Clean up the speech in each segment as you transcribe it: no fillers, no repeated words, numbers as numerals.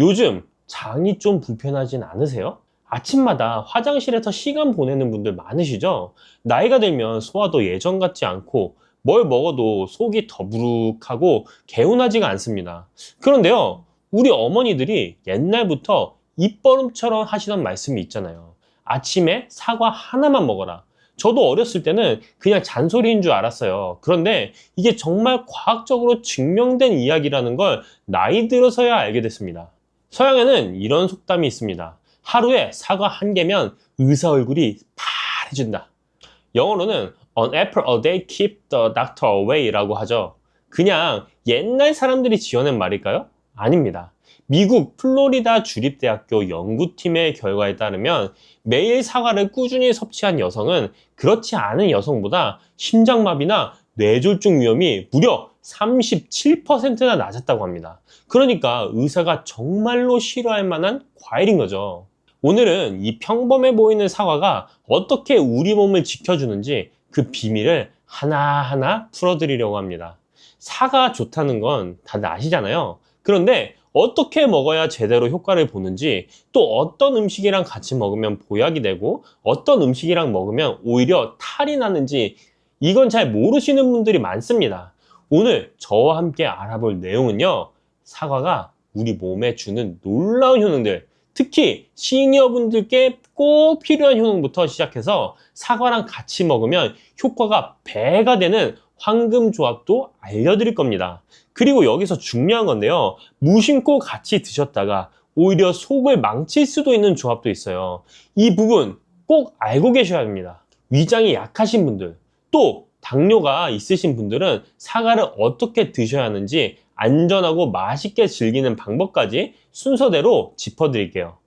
요즘 장이 좀 불편하진 않으세요? 아침마다 화장실에서 시간 보내는 분들 많으시죠? 나이가 들면 소화도 예전 같지 않고 뭘 먹어도 속이 더부룩하고 개운하지가 않습니다. 그런데요, 우리 어머니들이 옛날부터 입버릇처럼 하시던 말씀이 있잖아요. 아침에 사과 하나만 먹어라. 저도 어렸을 때는 그냥 잔소리인 줄 알았어요. 그런데 이게 정말 과학적으로 증명된 이야기라는 걸 나이 들어서야 알게 됐습니다. 서양에는 이런 속담이 있습니다. 하루에 사과 한 개면 의사 얼굴이 파래진다. 영어로는 An apple a day keep the doctor away 라고 하죠. 그냥 옛날 사람들이 지어낸 말일까요? 아닙니다. 미국 플로리다 주립대학교 연구팀의 결과에 따르면 매일 사과를 꾸준히 섭취한 여성은 그렇지 않은 여성보다 심장마비나 뇌졸중 위험이 무려 37%나 낮았다고 합니다. 그러니까 의사가 정말로 싫어할 만한 과일인 거죠. 오늘은 이 평범해 보이는 사과가 어떻게 우리 몸을 지켜주는지 그 비밀을 하나하나 풀어드리려고 합니다. 사과 좋다는 건 다들 아시잖아요. 그런데 어떻게 먹어야 제대로 효과를 보는지, 또 어떤 음식이랑 같이 먹으면 보약이 되고 어떤 음식이랑 먹으면 오히려 탈이 나는지 이건 잘 모르시는 분들이 많습니다. 오늘 저와 함께 알아볼 내용은요, 사과가 우리 몸에 주는 놀라운 효능들, 특히 시니어분들께 꼭 필요한 효능부터 시작해서 사과랑 같이 먹으면 효과가 배가 되는 황금 조합도 알려드릴 겁니다. 그리고 여기서 중요한 건데요, 무심코 같이 드셨다가 오히려 속을 망칠 수도 있는 조합도 있어요. 이 부분 꼭 알고 계셔야 합니다. 위장이 약하신 분들, 또 당뇨가 있으신 분들은 사과를 어떻게 드셔야 하는지 안전하고 맛있게 즐기는 방법까지 순서대로 짚어드릴게요.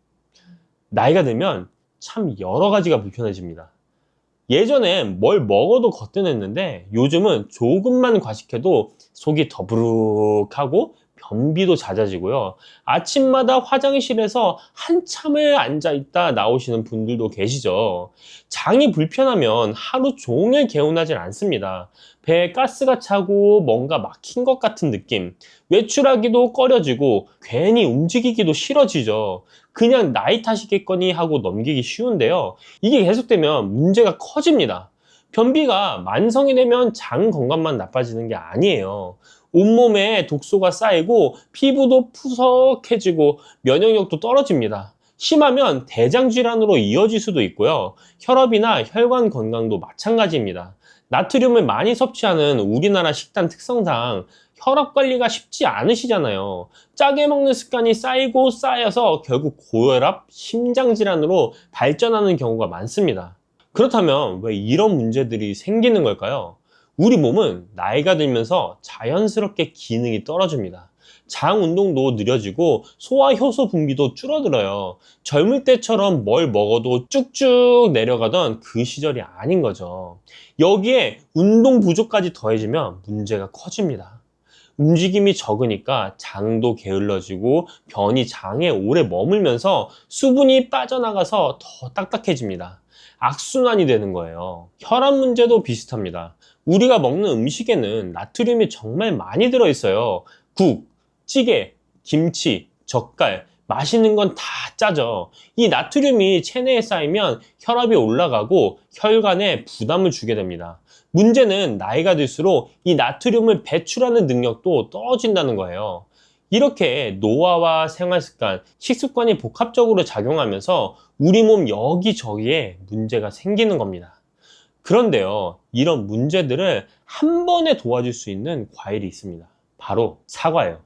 나이가 들면 참 여러 가지가 불편해집니다. 예전엔 뭘 먹어도 거뜬했는데 요즘은 조금만 과식해도 속이 더부룩하고 변비도 잦아지고요. 아침마다 화장실에서 한참을 앉아있다 나오시는 분들도 계시죠. 장이 불편하면 하루 종일 개운하진 않습니다. 배에 가스가 차고 뭔가 막힌 것 같은 느낌, 외출하기도 꺼려지고 괜히 움직이기도 싫어지죠. 그냥 나이 탓이겠거니 하고 넘기기 쉬운데요, 이게 계속되면 문제가 커집니다. 변비가 만성이 되면 장 건강만 나빠지는 게 아니에요. 온몸에 독소가 쌓이고 피부도 푸석해지고 면역력도 떨어집니다. 심하면 대장 질환으로 이어질 수도 있고요. 혈압이나 혈관 건강도 마찬가지입니다. 나트륨을 많이 섭취하는 우리나라 식단 특성상 혈압 관리가 쉽지 않으시잖아요. 짜게 먹는 습관이 쌓이고 쌓여서 결국 고혈압, 심장질환으로 발전하는 경우가 많습니다. 그렇다면 왜 이런 문제들이 생기는 걸까요? 우리 몸은 나이가 들면서 자연스럽게 기능이 떨어집니다. 장 운동도 느려지고 소화 효소 분비도 줄어들어요. 젊을 때처럼 뭘 먹어도 쭉쭉 내려가던 그 시절이 아닌 거죠. 여기에 운동 부족까지 더해지면 문제가 커집니다. 움직임이 적으니까 장도 게을러지고 변이 장에 오래 머물면서 수분이 빠져나가서 더 딱딱해집니다. 악순환이 되는 거예요. 혈압 문제도 비슷합니다. 우리가 먹는 음식에는 나트륨이 정말 많이 들어있어요. 국, 찌개, 김치, 젓갈, 맛있는 건 다 짜죠. 이 나트륨이 체내에 쌓이면 혈압이 올라가고 혈관에 부담을 주게 됩니다. 문제는 나이가 들수록 이 나트륨을 배출하는 능력도 떨어진다는 거예요. 이렇게 노화와 생활습관, 식습관이 복합적으로 작용하면서 우리 몸 여기저기에 문제가 생기는 겁니다. 그런데요, 이런 문제들을 한 번에 도와줄 수 있는 과일이 있습니다. 바로 사과예요.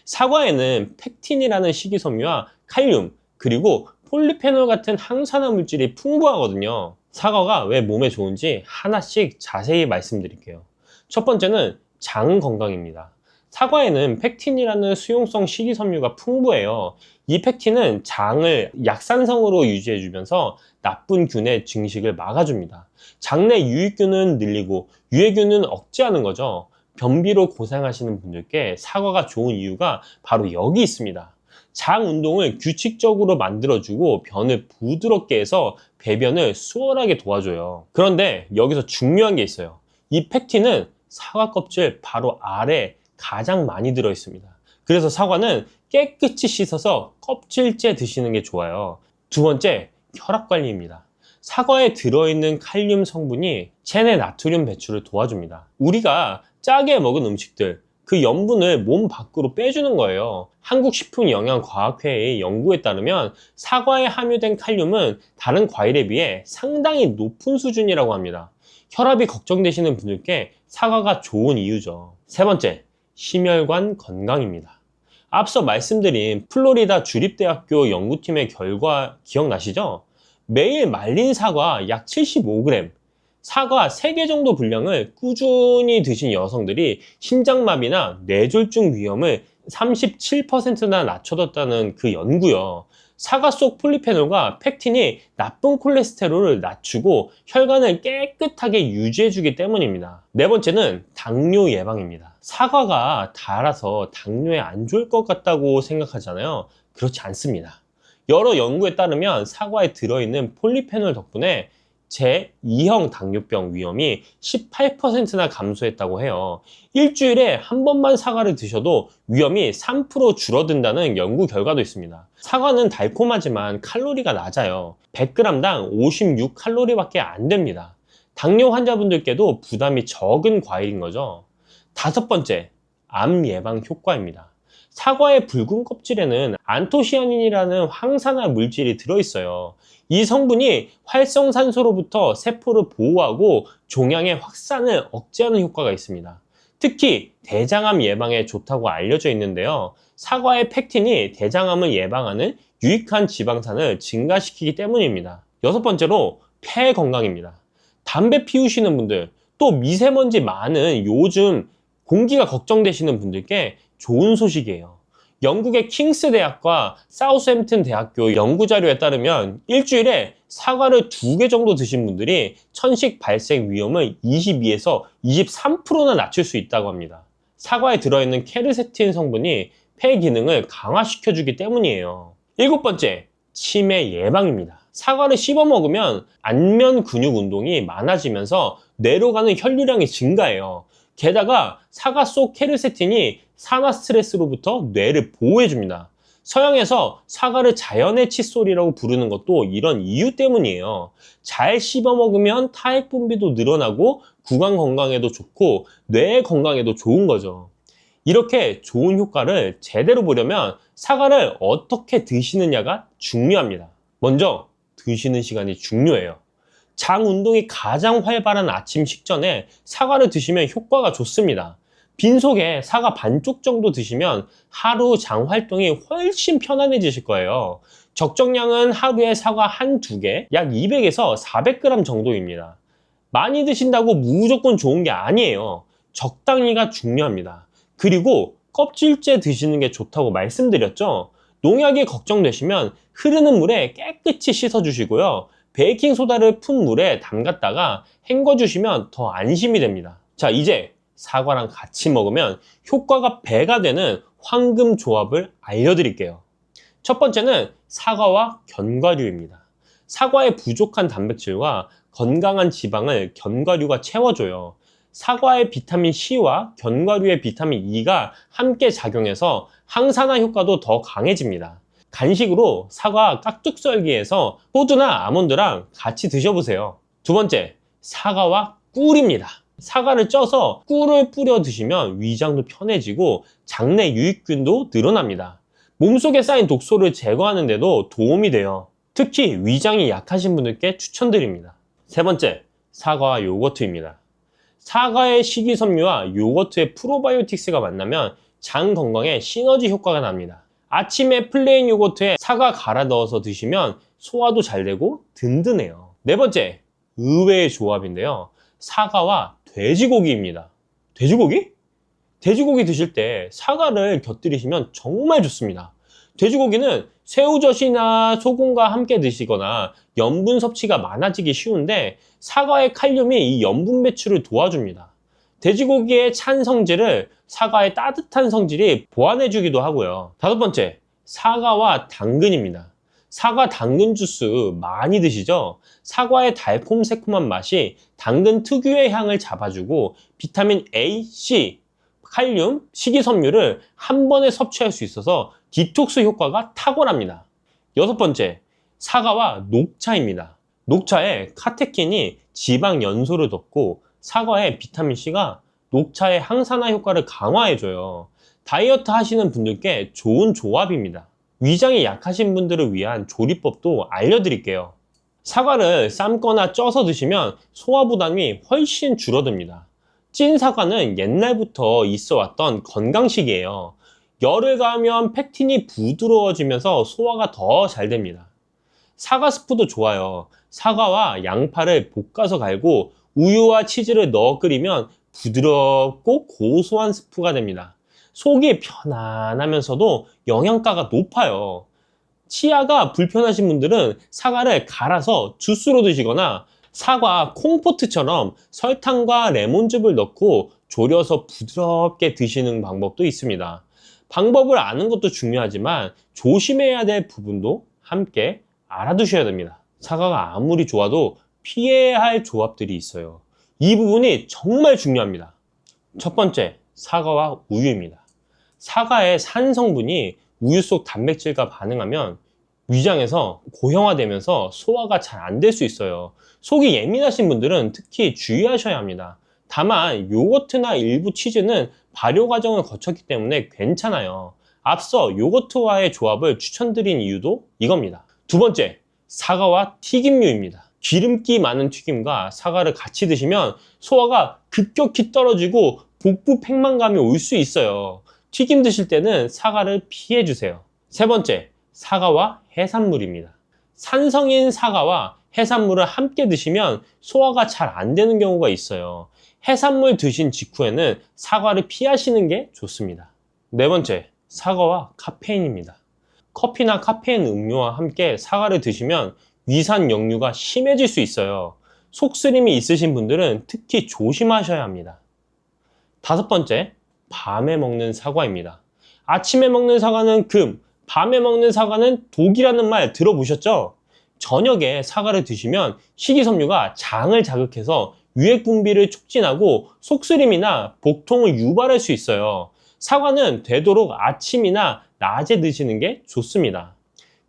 사과에는 펙틴이라는 식이섬유와 칼륨, 그리고 폴리페놀 같은 항산화 물질이 풍부하거든요. 사과가 왜 몸에 좋은지 하나씩 자세히 말씀드릴게요. 첫 번째는 장 건강입니다. 사과에는 펙틴이라는 수용성 식이섬유가 풍부해요. 이 펙틴은 장을 약산성으로 유지해주면서 나쁜 균의 증식을 막아줍니다. 장내 유익균은 늘리고 유해균은 억제하는 거죠. 변비로 고생하시는 분들께 사과가 좋은 이유가 바로 여기 있습니다. 장 운동을 규칙적으로 만들어주고 변을 부드럽게 해서 배변을 수월하게 도와줘요. 그런데 여기서 중요한 게 있어요. 이 펙틴은 사과 껍질 바로 아래 가장 많이 들어있습니다. 그래서 사과는 깨끗이 씻어서 껍질째 드시는 게 좋아요. 두 번째, 혈압 관리입니다. 사과에 들어있는 칼륨 성분이 체내 나트륨 배출을 도와줍니다. 우리가 짜게 먹은 음식들, 그 염분을 몸 밖으로 빼주는 거예요. 한국식품영양과학회의 연구에 따르면 사과에 함유된 칼륨은 다른 과일에 비해 상당히 높은 수준이라고 합니다. 혈압이 걱정되시는 분들께 사과가 좋은 이유죠. 세 번째, 심혈관 건강입니다. 앞서 말씀드린 플로리다 주립대학교 연구팀의 결과 기억나시죠? 매일 말린 사과 약 75g, 사과 3개 정도 분량을 꾸준히 드신 여성들이 심장마비나 뇌졸중 위험을 37%나 낮춰뒀다는 그 연구요. 사과 속 폴리페놀과 펙틴이 나쁜 콜레스테롤을 낮추고 혈관을 깨끗하게 유지해주기 때문입니다. 네 번째는 당뇨 예방입니다. 사과가 달아서 당뇨에 안 좋을 것 같다고 생각하잖아요. 그렇지 않습니다. 여러 연구에 따르면 사과에 들어있는 폴리페놀 덕분에 제2형 당뇨병 위험이 18%나 감소했다고 해요. 일주일에 한 번만 사과를 드셔도 위험이 3% 줄어든다는 연구 결과도 있습니다. 사과는 달콤하지만 칼로리가 낮아요. 100g당 56칼로리밖에 안 됩니다. 당뇨 환자분들께도 부담이 적은 과일인 거죠. 다섯 번째, 암 예방 효과입니다. 사과의 붉은 껍질에는 안토시아닌이라는 항산화 물질이 들어있어요. 이 성분이 활성산소로부터 세포를 보호하고 종양의 확산을 억제하는 효과가 있습니다. 특히 대장암 예방에 좋다고 알려져 있는데요. 사과의 펙틴이 대장암을 예방하는 유익한 지방산을 증가시키기 때문입니다. 여섯 번째로 폐 건강입니다. 담배 피우시는 분들, 또 미세먼지 많은 요즘 공기가 걱정되시는 분들께 좋은 소식이에요. 영국의 킹스 대학과 사우스햄튼 대학교 연구 자료에 따르면 일주일에 사과를 2개 정도 드신 분들이 천식 발생 위험을 22에서 23%나 낮출 수 있다고 합니다. 사과에 들어있는 케르세틴 성분이 폐 기능을 강화시켜주기 때문이에요. 일곱 번째, 치매 예방입니다. 사과를 씹어 먹으면 안면 근육 운동이 많아지면서 뇌로 가는 혈류량이 증가해요. 게다가 사과 속 케르세틴이 산화 스트레스로부터 뇌를 보호해줍니다. 서양에서 사과를 자연의 칫솔이라고 부르는 것도 이런 이유 때문이에요. 잘 씹어 먹으면 타액 분비도 늘어나고 구강 건강에도 좋고 뇌 건강에도 좋은 거죠. 이렇게 좋은 효과를 제대로 보려면 사과를 어떻게 드시느냐가 중요합니다. 먼저 드시는 시간이 중요해요. 장 운동이 가장 활발한 아침 식전에 사과를 드시면 효과가 좋습니다. 빈속에 사과 반쪽 정도 드시면 하루 장 활동이 훨씬 편안해지실 거예요. 적정량은 하루에 사과 한두 개, 약 200에서 400g 정도입니다. 많이 드신다고 무조건 좋은 게 아니에요. 적당히가 중요합니다. 그리고 껍질째 드시는 게 좋다고 말씀드렸죠? 농약이 걱정되시면 흐르는 물에 깨끗이 씻어주시고요. 베이킹소다를 푼 물에 담갔다가 헹궈주시면 더 안심이 됩니다. 자, 이제 사과랑 같이 먹으면 효과가 배가 되는 황금 조합을 알려드릴게요. 첫 번째는 사과와 견과류입니다. 사과의 부족한 단백질과 건강한 지방을 견과류가 채워줘요. 사과의 비타민 C와 견과류의 비타민 E가 함께 작용해서 항산화 효과도 더 강해집니다. 간식으로 사과 깍둑 썰기해서 호두나 아몬드랑 같이 드셔보세요. 두 번째, 사과와 꿀입니다. 사과를 쪄서 꿀을 뿌려 드시면 위장도 편해지고 장내 유익균도 늘어납니다. 몸속에 쌓인 독소를 제거하는 데도 도움이 돼요. 특히 위장이 약하신 분들께 추천드립니다. 세 번째, 사과와 요거트입니다. 사과의 식이섬유와 요거트의 프로바이오틱스가 만나면 장 건강에 시너지 효과가 납니다. 아침에 플레인 요거트에 사과 갈아 넣어서 드시면 소화도 잘 되고 든든해요. 네 번째, 의외의 조합인데요. 사과와 돼지고기입니다. 돼지고기? 돼지고기 드실 때 사과를 곁들이시면 정말 좋습니다. 돼지고기는 새우젓이나 소금과 함께 드시거나 염분 섭취가 많아지기 쉬운데 사과의 칼륨이 이 염분 배출을 도와줍니다. 돼지고기의 찬 성질을 사과의 따뜻한 성질이 보완해주기도 하고요. 다섯 번째, 사과와 당근입니다. 사과 당근 주스 많이 드시죠? 사과의 달콤 새콤한 맛이 당근 특유의 향을 잡아주고 비타민 A, C, 칼륨, 식이섬유를 한 번에 섭취할 수 있어서 디톡스 효과가 탁월합니다. 여섯 번째, 사과와 녹차입니다. 녹차에 카테킨이 지방 연소를 덮고 사과의 비타민C가 녹차의 항산화 효과를 강화해줘요. 다이어트 하시는 분들께 좋은 조합입니다. 위장이 약하신 분들을 위한 조리법도 알려드릴게요. 사과를 삶거나 쪄서 드시면 소화 부담이 훨씬 줄어듭니다. 찐 사과는 옛날부터 있어 왔던 건강식이에요. 열을 가하면 팩틴이 부드러워지면서 소화가 더 잘 됩니다. 사과 스프도 좋아요. 사과와 양파를 볶아서 갈고 우유와 치즈를 넣어 끓이면 부드럽고 고소한 스프가 됩니다. 속이 편안하면서도 영양가가 높아요. 치아가 불편하신 분들은 사과를 갈아서 주스로 드시거나 사과 콩포트처럼 설탕과 레몬즙을 넣고 졸여서 부드럽게 드시는 방법도 있습니다. 방법을 아는 것도 중요하지만 조심해야 될 부분도 함께 알아두셔야 됩니다. 사과가 아무리 좋아도 피해야 할 조합들이 있어요. 이 부분이 정말 중요합니다. 첫 번째, 사과와 우유입니다. 사과의 산 성분이 우유 속 단백질과 반응하면 위장에서 고형화되면서 소화가 잘 안 될 수 있어요. 속이 예민하신 분들은 특히 주의하셔야 합니다. 다만 요거트나 일부 치즈는 발효 과정을 거쳤기 때문에 괜찮아요. 앞서 요거트와의 조합을 추천드린 이유도 이겁니다. 두 번째, 사과와 튀김류입니다. 기름기 많은 튀김과 사과를 같이 드시면 소화가 급격히 떨어지고 복부 팽만감이 올 수 있어요. 튀김 드실 때는 사과를 피해 주세요. 세 번째, 사과와 해산물입니다. 산성인 사과와 해산물을 함께 드시면 소화가 잘 안 되는 경우가 있어요. 해산물 드신 직후에는 사과를 피하시는 게 좋습니다. 네 번째, 사과와 카페인입니다. 커피나 카페인 음료와 함께 사과를 드시면 위산 역류가 심해질 수 있어요. 속쓰림이 있으신 분들은 특히 조심하셔야 합니다. 다섯 번째, 밤에 먹는 사과입니다. 아침에 먹는 사과는 금, 밤에 먹는 사과는 독이라는 말 들어보셨죠? 저녁에 사과를 드시면 식이섬유가 장을 자극해서 유액 분비를 촉진하고 속쓰림이나 복통을 유발할 수 있어요. 사과는 되도록 아침이나 낮에 드시는 게 좋습니다.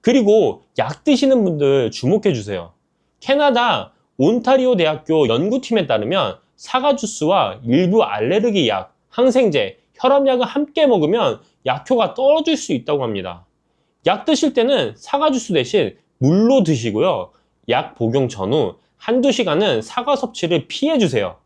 그리고 약 드시는 분들 주목해 주세요. 캐나다 온타리오 대학교 연구팀에 따르면 사과 주스와 일부 알레르기 약, 항생제, 혈압약을 함께 먹으면 약효가 떨어질 수 있다고 합니다. 약 드실 때는 사과 주스 대신 물로 드시고요. 약 복용 전후 한두 시간은 사과 섭취를 피해 주세요.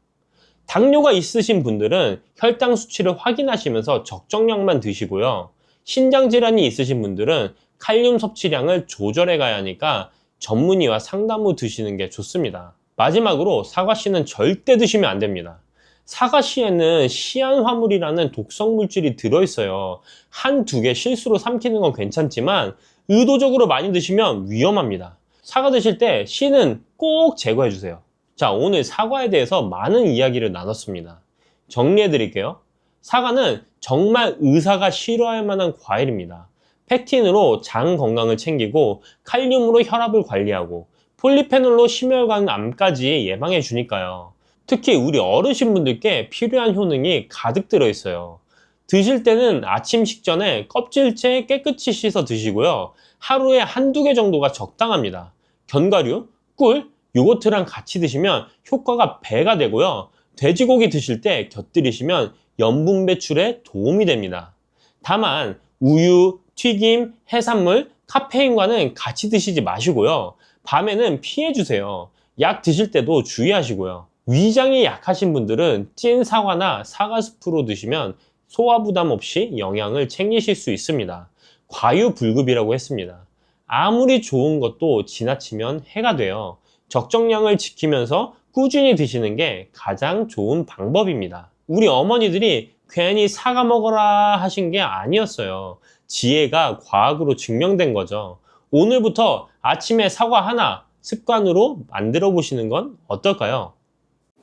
당뇨가 있으신 분들은 혈당 수치를 확인하시면서 적정량만 드시고요. 신장 질환이 있으신 분들은 칼륨 섭취량을 조절해 가야 하니까 전문의와 상담 후 드시는 게 좋습니다. 마지막으로 사과씨는 절대 드시면 안 됩니다. 사과씨에는 시안화물이라는 독성 물질이 들어있어요. 한두 개 실수로 삼키는 건 괜찮지만 의도적으로 많이 드시면 위험합니다. 사과 드실 때 씨는 꼭 제거해 주세요. 자, 오늘 사과에 대해서 많은 이야기를 나눴습니다. 정리해 드릴게요. 사과는 정말 의사가 싫어할 만한 과일입니다. 펙틴으로 장 건강을 챙기고 칼륨으로 혈압을 관리하고 폴리페놀로 심혈관 암까지 예방해 주니까요. 특히 우리 어르신분들께 필요한 효능이 가득 들어있어요. 드실 때는 아침 식전에 껍질째 깨끗이 씻어 드시고요. 하루에 한두 개 정도가 적당합니다. 견과류, 꿀, 요거트랑 같이 드시면 효과가 배가 되고요. 돼지고기 드실 때 곁들이시면 염분 배출에 도움이 됩니다. 다만 우유, 튀김, 해산물, 카페인과는 같이 드시지 마시고요. 밤에는 피해 주세요. 약 드실 때도 주의하시고요. 위장이 약하신 분들은 찐 사과나 사과 스프로 드시면 소화 부담 없이 영양을 챙기실 수 있습니다. 과유불급이라고 했습니다. 아무리 좋은 것도 지나치면 해가 돼요. 적정량을 지키면서 꾸준히 드시는 게 가장 좋은 방법입니다. 우리 어머니들이 괜히 사과 먹어라 하신 게 아니었어요. 지혜가 과학으로 증명된 거죠. 오늘부터 아침에 사과 하나 습관으로 만들어 보시는 건 어떨까요?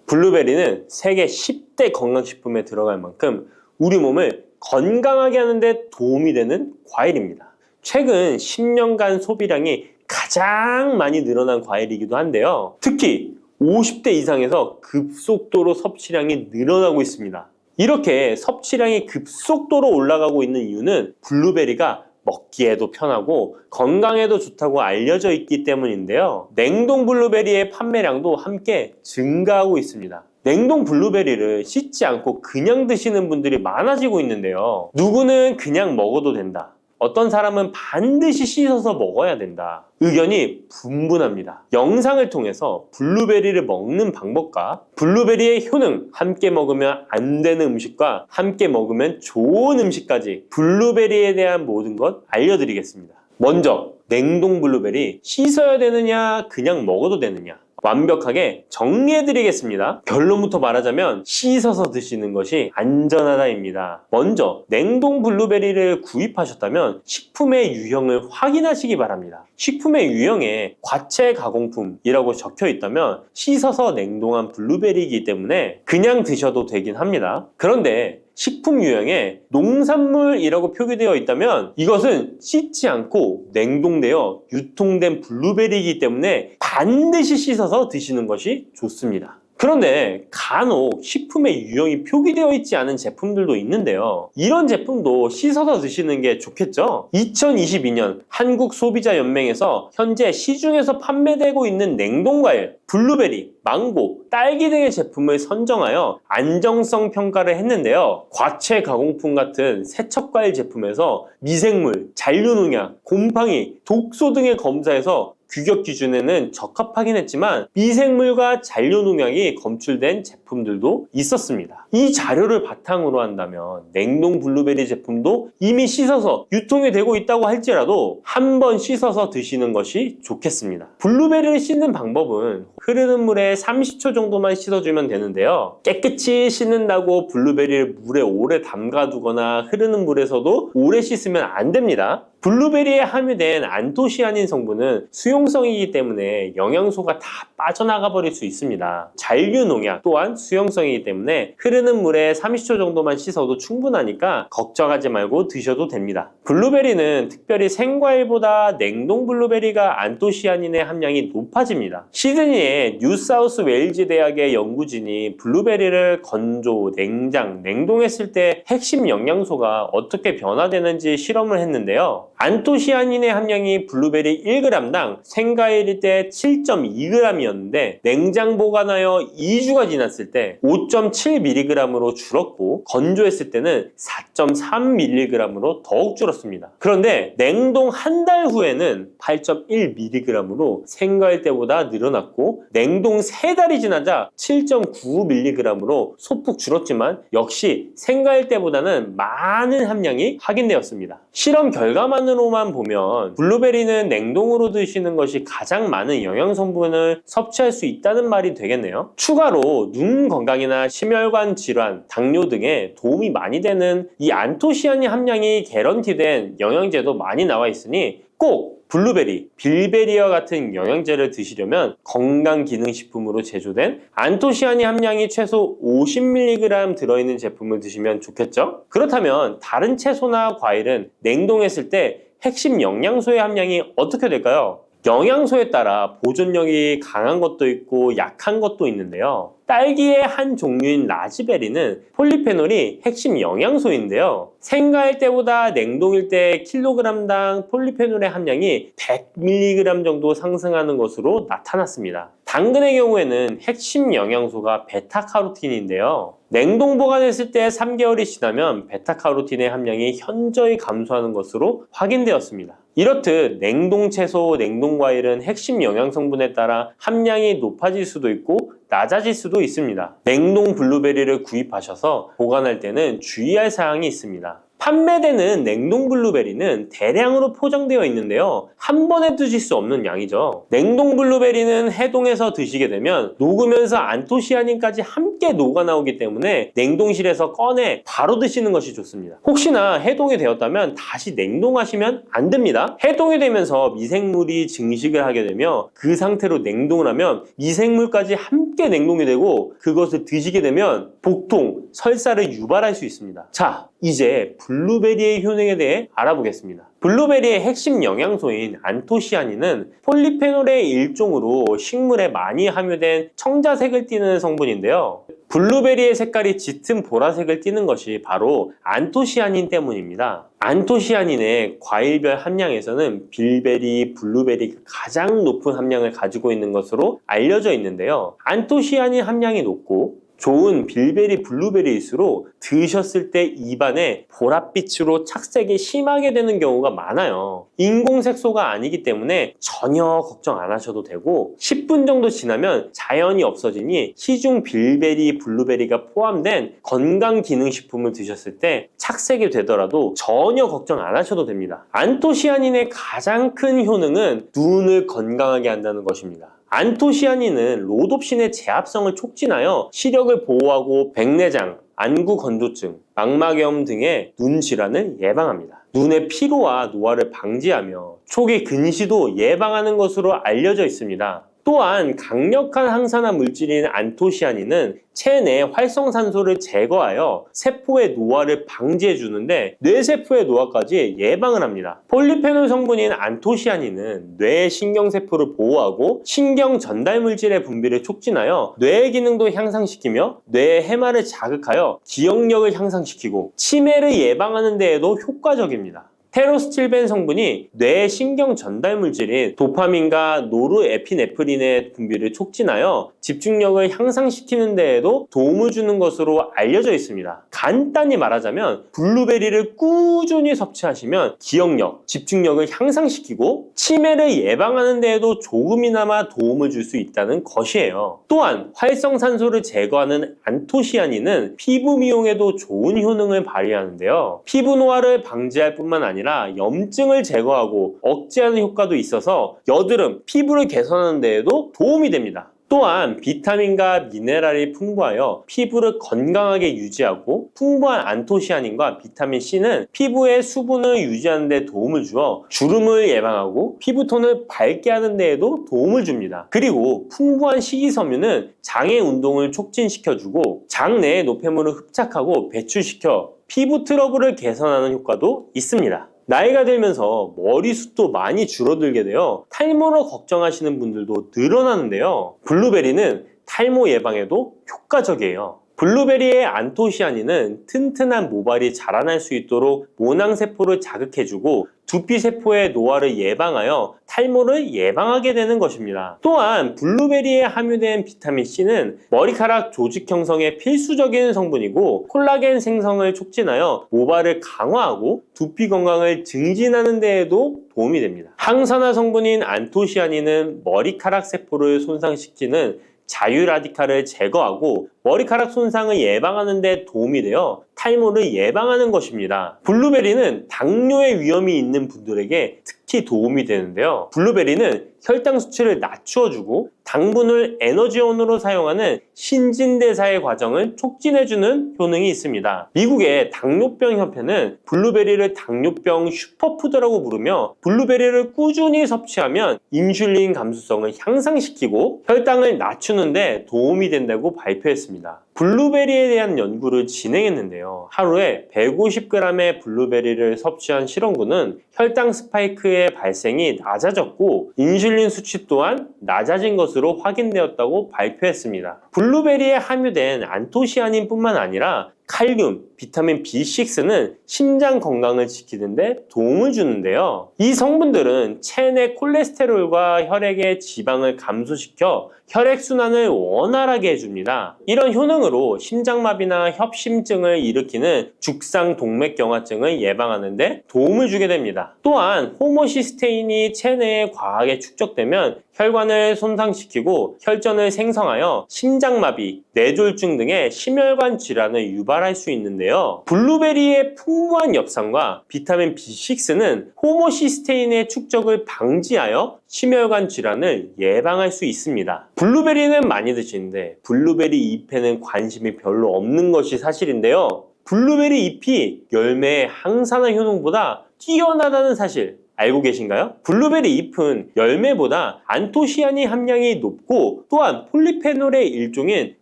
블루베리는 세계 10대 건강식품에 들어갈 만큼 우리 몸을 건강하게 하는데 도움이 되는 과일입니다. 최근 10년간 소비량이 가장 많이 늘어난 과일이기도 한데요. 특히 50대 이상에서 급속도로 섭취량이 늘어나고 있습니다. 이렇게 섭취량이 급속도로 올라가고 있는 이유는 블루베리가 먹기에도 편하고 건강에도 좋다고 알려져 있기 때문인데요. 냉동 블루베리의 판매량도 함께 증가하고 있습니다. 냉동 블루베리를 씻지 않고 그냥 드시는 분들이 많아지고 있는데요. 누구는 그냥 먹어도 된다. 어떤 사람은 반드시 씻어서 먹어야 된다. 의견이 분분합니다. 영상을 통해서 블루베리를 먹는 방법과 블루베리의 효능, 함께 먹으면 안 되는 음식과 함께 먹으면 좋은 음식까지 블루베리에 대한 모든 것 알려드리겠습니다. 먼저 냉동 블루베리 씻어야 되느냐 그냥 먹어도 되느냐 완벽하게 정리해드리겠습니다. 결론부터 말하자면 씻어서 드시는 것이 안전하다입니다. 먼저 냉동 블루베리를 구입하셨다면 식품의 유형을 확인하시기 바랍니다. 식품의 유형에 과체 가공품이라고 적혀 있다면 씻어서 냉동한 블루베리이기 때문에 그냥 드셔도 되긴 합니다. 그런데 식품 유형에 농산물이라고 표기되어 있다면 이것은 씻지 않고 냉동되어 유통된 블루베리이기 때문에 반드시 씻어서 드시는 것이 좋습니다. 그런데 간혹 식품의 유형이 표기되어 있지 않은 제품들도 있는데요. 이런 제품도 씻어서 드시는 게 좋겠죠? 2022년 한국소비자연맹에서 현재 시중에서 판매되고 있는 냉동과일, 블루베리, 망고, 딸기 등의 제품을 선정하여 안정성 평가를 했는데요. 과체 가공품 같은 세척과일 제품에서 미생물, 잔류농약, 곰팡이, 독소 등의 검사에서 규격 기준에는 적합하긴 했지만 미생물과 잔류농약이 검출된 제품들도 있었습니다. 이 자료를 바탕으로 한다면 냉동 블루베리 제품도 이미 씻어서 유통이 되고 있다고 할지라도 한번 씻어서 드시는 것이 좋겠습니다. 블루베리를 씻는 방법은 흐르는 물에 30초 정도만 씻어주면 되는데요. 깨끗이 씻는다고 블루베리를 물에 오래 담가두거나 흐르는 물에서도 오래 씻으면 안 됩니다. 블루베리에 함유된 안토시아닌 성분은 수용성이기 때문에 영양소가 다 빠져나가 버릴 수 있습니다. 잔류농약 또한 수용성이기 때문에 흐르는 물에 30초 정도만 씻어도 충분하니까 걱정하지 말고 드셔도 됩니다. 블루베리는 특별히 생과일보다 냉동 블루베리가 안토시아닌의 함량이 높아집니다. 시드니의 뉴사우스 웨일즈 대학의 연구진이 블루베리를 건조, 냉장, 냉동했을 때 핵심 영양소가 어떻게 변화되는지 실험을 했는데요. 안토시아닌의 함량이 블루베리 1g당 생과일일 때 7.2g이었는데 냉장 보관하여 2주가 지났을 때 5.7mg으로 줄었고 건조했을 때는 4.3mg으로 더욱 줄었습니다. 그런데 냉동 한 달 후에는 8.1mg으로 생과일 때보다 늘어났고 냉동 3달이 지나자 7.9mg으로 소폭 줄었지만 역시 생과일 때보다는 많은 함량이 확인되었습니다. 실험 결과만으로만 보면 블루베리는 냉동으로 드시는 것이 가장 많은 영양 성분을 섭취할 수 있다는 말이 되겠네요. 추가로 눈 건강이나 심혈관 질환, 당뇨 등에 도움이 많이 되는 이 안토시아닌 함량이 개런티된 영양제도 많이 나와 있으니 꼭 블루베리, 빌베리와 같은 영양제를 드시려면 건강기능식품으로 제조된 안토시아닌 함량이 최소 50mg 들어있는 제품을 드시면 좋겠죠? 그렇다면 다른 채소나 과일은 냉동했을 때 핵심 영양소의 함량이 어떻게 될까요? 영양소에 따라 보존력이 강한 것도 있고 약한 것도 있는데요. 딸기의 한 종류인 라즈베리는 폴리페놀이 핵심 영양소인데요. 생과일 때보다 냉동일 때 킬로그램당 폴리페놀의 함량이 100mg 정도 상승하는 것으로 나타났습니다. 당근의 경우에는 핵심 영양소가 베타카로틴인데요. 냉동 보관했을 때 3개월이 지나면 베타카로틴의 함량이 현저히 감소하는 것으로 확인되었습니다. 이렇듯 냉동 채소, 냉동 과일은 핵심 영양 성분에 따라 함량이 높아질 수도 있고 낮아질 수도 있습니다. 냉동 블루베리를 구입하셔서 보관할 때는 주의할 사항이 있습니다. 판매되는 냉동 블루베리는 대량으로 포장되어 있는데요. 한 번에 드실 수 없는 양이죠. 냉동 블루베리는 해동해서 드시게 되면 녹으면서 안토시아닌까지 함께 녹아 나오기 때문에 냉동실에서 꺼내 바로 드시는 것이 좋습니다. 혹시나 해동이 되었다면 다시 냉동하시면 안 됩니다. 해동이 되면서 미생물이 증식을 하게 되며 그 상태로 냉동을 하면 미생물까지 함께 냉동이 되고 그것을 드시게 되면 복통, 설사를 유발할 수 있습니다. 자, 이제 블루베리의 효능에 대해 알아보겠습니다. 블루베리의 핵심 영양소인 안토시아닌은 폴리페놀의 일종으로 식물에 많이 함유된 청자색을 띠는 성분인데요. 블루베리의 색깔이 짙은 보라색을 띠는 것이 바로 안토시아닌 때문입니다. 안토시아닌의 과일별 함량에서는 빌베리, 블루베리가 가장 높은 함량을 가지고 있는 것으로 알려져 있는데요. 안토시아닌 함량이 높고 좋은 빌베리, 블루베리일수록 드셨을 때 입안에 보랏빛으로 착색이 심하게 되는 경우가 많아요. 인공색소가 아니기 때문에 전혀 걱정 안 하셔도 되고 10분 정도 지나면 자연히 없어지니 시중 빌베리, 블루베리가 포함된 건강기능식품을 드셨을 때 착색이 되더라도 전혀 걱정 안 하셔도 됩니다. 안토시아닌의 가장 큰 효능은 눈을 건강하게 한다는 것입니다. 안토시아닌은 로놉신의 제합성을 촉진하여 시력을 보호하고 백내장, 안구 건조증, 망막염 등의 눈 질환을 예방합니다. 눈의 피로와 노화를 방지하며 초기 근시도 예방하는 것으로 알려져 있습니다. 또한 강력한 항산화 물질인 안토시아닌은 체내 활성산소를 제거하여 세포의 노화를 방지해 주는데 뇌세포의 노화까지 예방을 합니다. 폴리페놀 성분인 안토시아닌은 뇌의 신경세포를 보호하고 신경 전달 물질의 분비를 촉진하여 뇌의 기능도 향상시키며 뇌의 해마를 자극하여 기억력을 향상시키고 치매를 예방하는 데에도 효과적입니다. 테로스틸벤 성분이 뇌의 신경 전달 물질인 도파민과 노르에피네프린의 분비를 촉진하여 집중력을 향상시키는 데에도 도움을 주는 것으로 알려져 있습니다. 간단히 말하자면 블루베리를 꾸준히 섭취하시면 기억력, 집중력을 향상시키고 치매를 예방하는 데에도 조금이나마 도움을 줄 수 있다는 것이에요. 또한 활성산소를 제거하는 안토시아닌은 피부 미용에도 좋은 효능을 발휘하는데요. 피부 노화를 방지할 뿐만 아니라 염증을 제거하고 억제하는 효과도 있어서 여드름, 피부를 개선하는 데에도 도움이 됩니다. 또한 비타민과 미네랄이 풍부하여 피부를 건강하게 유지하고 풍부한 안토시아닌과 비타민C는 피부의 수분을 유지하는 데 도움을 주어 주름을 예방하고 피부톤을 밝게 하는 데에도 도움을 줍니다. 그리고 풍부한 식이섬유는 장의 운동을 촉진시켜주고 장 내의 노폐물을 흡착하고 배출시켜 피부 트러블을 개선하는 효과도 있습니다. 나이가 들면서 머리숱도 많이 줄어들게 되어 탈모로 걱정하시는 분들도 늘어나는데요. 블루베리는 탈모 예방에도 효과적이에요. 블루베리의 안토시아닌은 튼튼한 모발이 자라날 수 있도록 모낭세포를 자극해주고 두피세포의 노화를 예방하여 탈모를 예방하게 되는 것입니다. 또한 블루베리에 함유된 비타민C는 머리카락 조직 형성에 필수적인 성분이고 콜라겐 생성을 촉진하여 모발을 강화하고 두피 건강을 증진하는 데에도 도움이 됩니다. 항산화 성분인 안토시아닌은 머리카락 세포를 손상시키는 자유라디칼을 제거하고 머리카락 손상을 예방하는 데 도움이 되어 탈모를 예방하는 것입니다. 블루베리는 당뇨의 위험이 있는 분들에게 특히 도움이 되는데요. 블루베리는 혈당 수치를 낮추어주고 당분을 에너지원으로 사용하는 신진대사의 과정을 촉진해주는 효능이 있습니다. 미국의 당뇨병 협회는 블루베리를 당뇨병 슈퍼푸드라고 부르며 블루베리를 꾸준히 섭취하면 인슐린 감수성을 향상시키고 혈당을 낮추는 데 도움이 된다고 발표했습니다. 블루베리에 대한 연구를 진행했는데요. 하루에 150g의 블루베리를 섭취한 실험군은 혈당 스파이크의 발생이 낮아졌고 인슐린 수치 또한 낮아진 것으로 확인되었다고 발표했습니다. 블루베리에 함유된 안토시아닌뿐만 아니라 칼륨, 비타민 B6는 심장 건강을 지키는 데 도움을 주는데요. 이 성분들은 체내 콜레스테롤과 혈액의 지방을 감소시켜 혈액순환을 원활하게 해줍니다. 이런 효능으로 심장마비나 협심증을 일으키는 죽상동맥경화증을 예방하는 데 도움을 주게 됩니다. 또한 호모시스테인이 체내에 과하게 축적되면 혈관을 손상시키고 혈전을 생성하여 심장마비, 뇌졸중 등의 심혈관 질환을 유발할 수 있는데요. 블루베리의 풍부한 엽산과 비타민 B6는 호모시스테인의 축적을 방지하여 심혈관 질환을 예방할 수 있습니다. 블루베리는 많이 드시는데 블루베리 잎에는 관심이 별로 없는 것이 사실인데요. 블루베리 잎이 열매의 항산화 효능보다 뛰어나다는 사실 알고 계신가요? 블루베리 잎은 열매보다 안토시아닌 함량이 높고 또한 폴리페놀의 일종인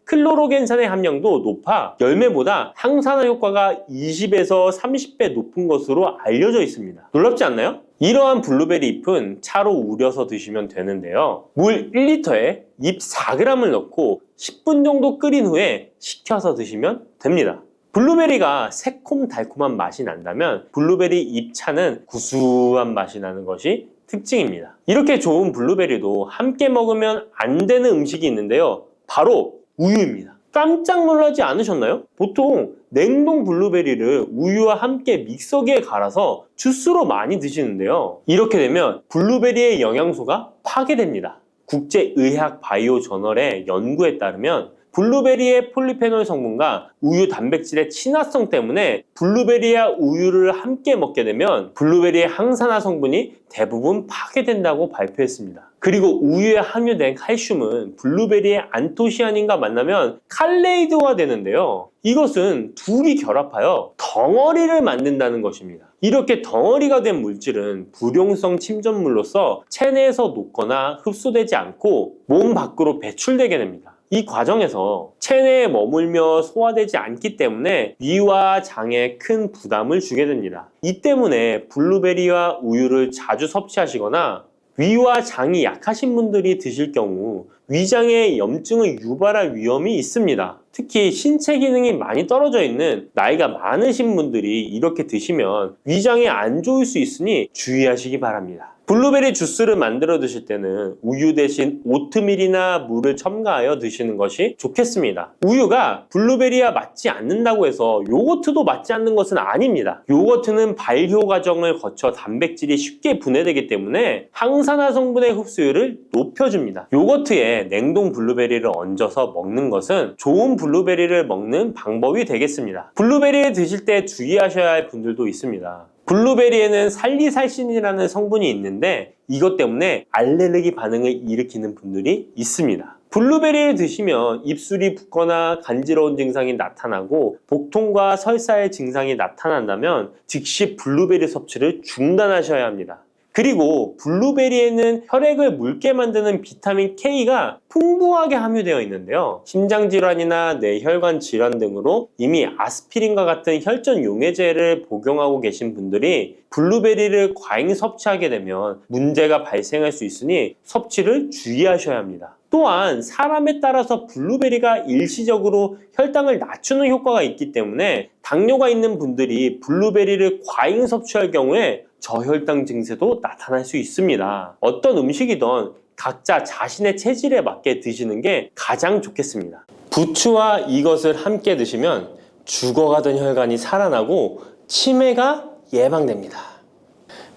클로로겐산의 함량도 높아 열매보다 항산화 효과가 20에서 30배 높은 것으로 알려져 있습니다. 놀랍지 않나요? 이러한 블루베리 잎은 차로 우려서 드시면 되는데요. 물 1리터에 잎 4g을 넣고 10분 정도 끓인 후에 식혀서 드시면 됩니다. 블루베리가 새콤달콤한 맛이 난다면 블루베리 잎차는 구수한 맛이 나는 것이 특징입니다. 이렇게 좋은 블루베리도 함께 먹으면 안 되는 음식이 있는데요. 바로 우유입니다. 깜짝 놀라지 않으셨나요? 보통 냉동 블루베리를 우유와 함께 믹서기에 갈아서 주스로 많이 드시는데요. 이렇게 되면 블루베리의 영양소가 파괴됩니다. 국제의학 바이오 저널의 연구에 따르면 블루베리의 폴리페놀 성분과 우유 단백질의 친화성 때문에 블루베리와 우유를 함께 먹게 되면 블루베리의 항산화 성분이 대부분 파괴된다고 발표했습니다. 그리고 우유에 함유된 칼슘은 블루베리의 안토시아닌과 만나면 칼레이드화 되는데요. 이것은 둘이 결합하여 덩어리를 만든다는 것입니다. 이렇게 덩어리가 된 물질은 불용성 침전물로서 체내에서 녹거나 흡수되지 않고 몸 밖으로 배출되게 됩니다. 이 과정에서 체내에 머물며 소화되지 않기 때문에 위와 장에 큰 부담을 주게 됩니다. 이 때문에 블루베리와 우유를 자주 섭취하시거나 위와 장이 약하신 분들이 드실 경우 위장에 염증을 유발할 위험이 있습니다. 특히 신체 기능이 많이 떨어져 있는 나이가 많으신 분들이 이렇게 드시면 위장에 안 좋을 수 있으니 주의하시기 바랍니다. 블루베리 주스를 만들어 드실 때는 우유 대신 오트밀이나 물을 첨가하여 드시는 것이 좋겠습니다. 우유가 블루베리와 맞지 않는다고 해서 요거트도 맞지 않는 것은 아닙니다. 요거트는 발효 과정을 거쳐 단백질이 쉽게 분해되기 때문에 항산화 성분의 흡수율을 높여줍니다. 요거트에 냉동 블루베리를 얹어서 먹는 것은 좋은 블루베리를 먹는 방법이 되겠습니다. 블루베리를 드실 때 주의하셔야 할 분들도 있습니다. 블루베리에는 살리살신이라는 성분이 있는데 이것 때문에 알레르기 반응을 일으키는 분들이 있습니다. 블루베리를 드시면 입술이 붓거나 간지러운 증상이 나타나고 복통과 설사의 증상이 나타난다면 즉시 블루베리 섭취를 중단하셔야 합니다. 그리고 블루베리에는 혈액을 묽게 만드는 비타민 K가 풍부하게 함유되어 있는데요. 심장질환이나 뇌혈관 질환 등으로 이미 아스피린과 같은 혈전 용해제를 복용하고 계신 분들이 블루베리를 과잉 섭취하게 되면 문제가 발생할 수 있으니 섭취를 주의하셔야 합니다. 또한 사람에 따라서 블루베리가 일시적으로 혈당을 낮추는 효과가 있기 때문에 당뇨가 있는 분들이 블루베리를 과잉 섭취할 경우에 저혈당 증세도 나타날 수 있습니다. 어떤 음식이든 각자 자신의 체질에 맞게 드시는 게 가장 좋겠습니다. 부추와 이것을 함께 드시면 죽어가던 혈관이 살아나고 치매가 예방됩니다.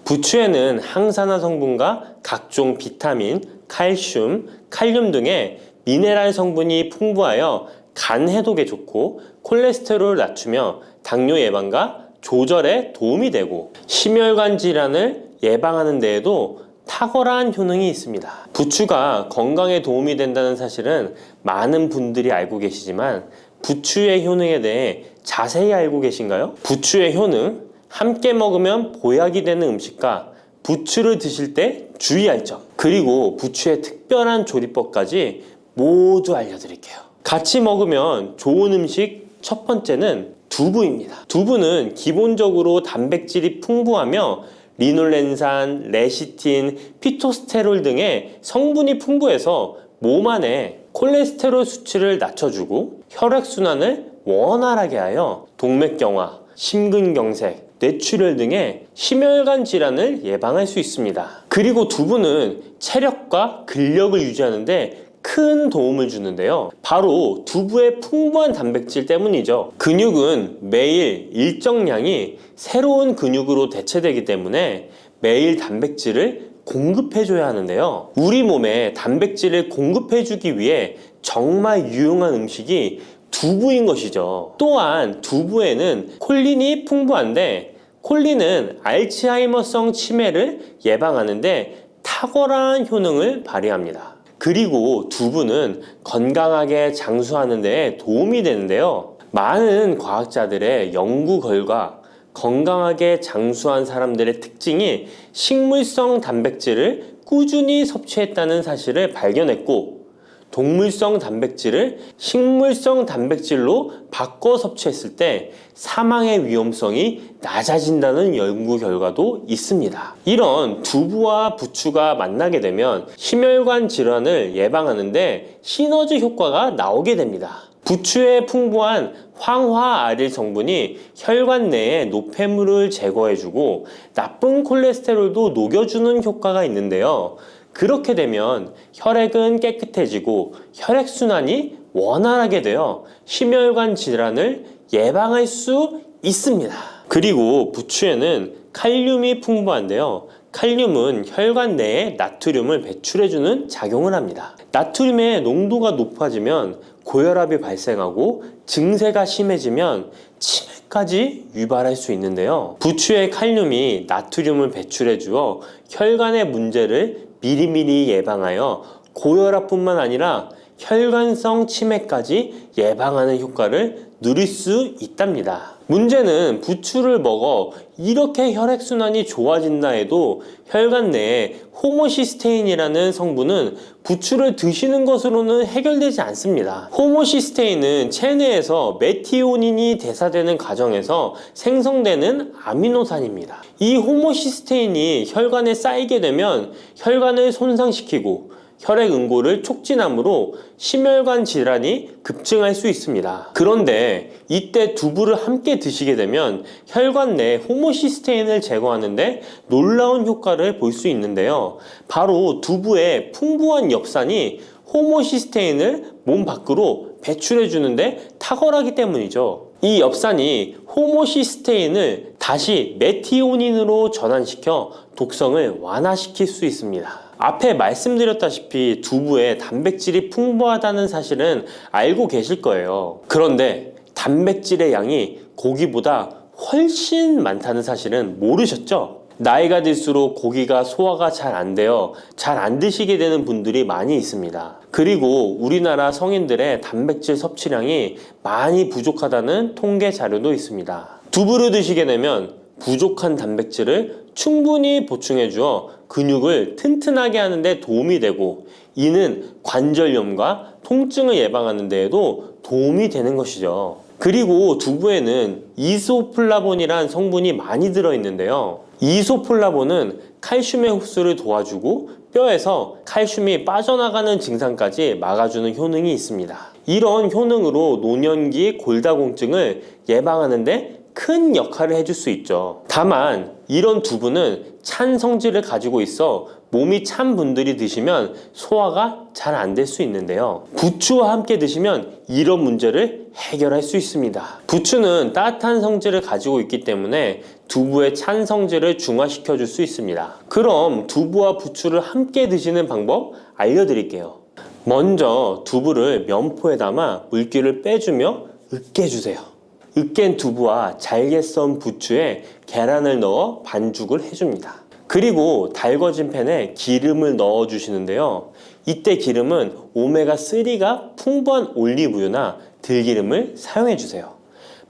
부추에는 항산화 성분과 각종 비타민, 칼슘, 칼륨 등의 미네랄 성분이 풍부하여 간 해독에 좋고 콜레스테롤을 낮추며 당뇨 예방과 조절에 도움이 되고 심혈관 질환을 예방하는 데에도 탁월한 효능이 있습니다. 부추가 건강에 도움이 된다는 사실은 많은 분들이 알고 계시지만 부추의 효능에 대해 자세히 알고 계신가요? 부추의 효능, 함께 먹으면 보약이 되는 음식과 부추를 드실 때 주의할 점, 그리고 부추의 특별한 조리법까지 모두 알려드릴게요. 같이 먹으면 좋은 음식 첫 번째는 두부입니다. 두부는 기본적으로 단백질이 풍부하며 리놀렌산, 레시틴, 피토스테롤 등의 성분이 풍부해서 몸 안에 콜레스테롤 수치를 낮춰주고 혈액순환을 원활하게 하여 동맥경화, 심근경색, 뇌출혈 등의 심혈관 질환을 예방할 수 있습니다. 그리고 두부는 체력과 근력을 유지하는데 큰 도움을 주는데요. 바로 두부의 풍부한 단백질 때문이죠. 근육은 매일 일정량이 새로운 근육으로 대체되기 때문에 매일 단백질을 공급해줘야 하는데요. 우리 몸에 단백질을 공급해주기 위해 정말 유용한 음식이 두부인 것이죠. 또한 두부에는 콜린이 풍부한데 콜린은 알츠하이머성 치매를 예방하는데 탁월한 효능을 발휘합니다. 그리고 두부는 건강하게 장수하는 데 도움이 되는데요. 많은 과학자들의 연구 결과 건강하게 장수한 사람들의 특징이 식물성 단백질을 꾸준히 섭취했다는 사실을 발견했고 동물성 단백질을 식물성 단백질로 바꿔 섭취했을 때 사망의 위험성이 낮아진다는 연구 결과도 있습니다. 이런 두부와 부추가 만나게 되면 심혈관 질환을 예방하는데 시너지 효과가 나오게 됩니다. 부추에 풍부한 황화아릴 성분이 혈관 내의 노폐물을 제거해주고 나쁜 콜레스테롤도 녹여주는 효과가 있는데요. 그렇게 되면 혈액은 깨끗해지고 혈액순환이 원활하게 되어 심혈관 질환을 예방할 수 있습니다. 그리고 부추에는 칼륨이 풍부한데요. 칼륨은 혈관 내에 나트륨을 배출해주는 작용을 합니다. 나트륨의 농도가 높아지면 고혈압이 발생하고 증세가 심해지면 치매까지 유발할 수 있는데요. 부추의 칼륨이 나트륨을 배출해 주어 혈관의 문제를 미리미리 예방하여 고혈압뿐만 아니라 혈관성 치매까지 예방하는 효과를 누릴 수 있답니다. 문제는 부추를 먹어 이렇게 혈액순환이 좋아진다 해도 혈관 내에 호모시스테인이라는 성분은 부추를 드시는 것으로는 해결되지 않습니다. 호모시스테인은 체내에서 메티오닌이 대사되는 과정에서 생성되는 아미노산입니다. 이 호모시스테인이 혈관에 쌓이게 되면 혈관을 손상시키고 혈액 응고를 촉진하므로 심혈관 질환이 급증할 수 있습니다. 그런데 이때 두부를 함께 드시게 되면 혈관 내 호모시스테인을 제거하는데 놀라운 효과를 볼 수 있는데요. 바로 두부의 풍부한 엽산이 호모시스테인을 몸 밖으로 배출해 주는데 탁월하기 때문이죠. 이 엽산이 호모시스테인을 다시 메티오닌으로 전환시켜 독성을 완화시킬 수 있습니다. 앞에 말씀드렸다시피 두부에 단백질이 풍부하다는 사실은 알고 계실 거예요. 그런데 단백질의 양이 고기보다 훨씬 많다는 사실은 모르셨죠? 나이가 들수록 고기가 소화가 잘 안 되어 잘 안 드시게 되는 분들이 많이 있습니다. 그리고 우리나라 성인들의 단백질 섭취량이 많이 부족하다는 통계 자료도 있습니다. 두부를 드시게 되면 부족한 단백질을 충분히 보충해 주어 근육을 튼튼하게 하는 데 도움이 되고 이는 관절염과 통증을 예방하는 데에도 도움이 되는 것이죠. 그리고 두부에는 이소플라본이란 성분이 많이 들어있는데요. 이소플라본은 칼슘의 흡수를 도와주고 뼈에서 칼슘이 빠져나가는 증상까지 막아주는 효능이 있습니다. 이런 효능으로 노년기 골다공증을 예방하는 데 큰 역할을 해줄 수 있죠. 다만 이런 두부는 찬 성질을 가지고 있어 몸이 찬 분들이 드시면 소화가 잘 안 될 수 있는데요. 부추와 함께 드시면 이런 문제를 해결할 수 있습니다. 부추는 따뜻한 성질을 가지고 있기 때문에 두부의 찬 성질을 중화시켜 줄 수 있습니다. 그럼 두부와 부추를 함께 드시는 방법 알려드릴게요. 먼저 두부를 면포에 담아 물기를 빼주며 으깨주세요. 으깬 두부와 잘게 썬 부추에 계란을 넣어 반죽을 해줍니다. 그리고 달궈진 팬에 기름을 넣어 주시는데요. 이때 기름은 오메가3가 풍부한 올리브유나 들기름을 사용해 주세요.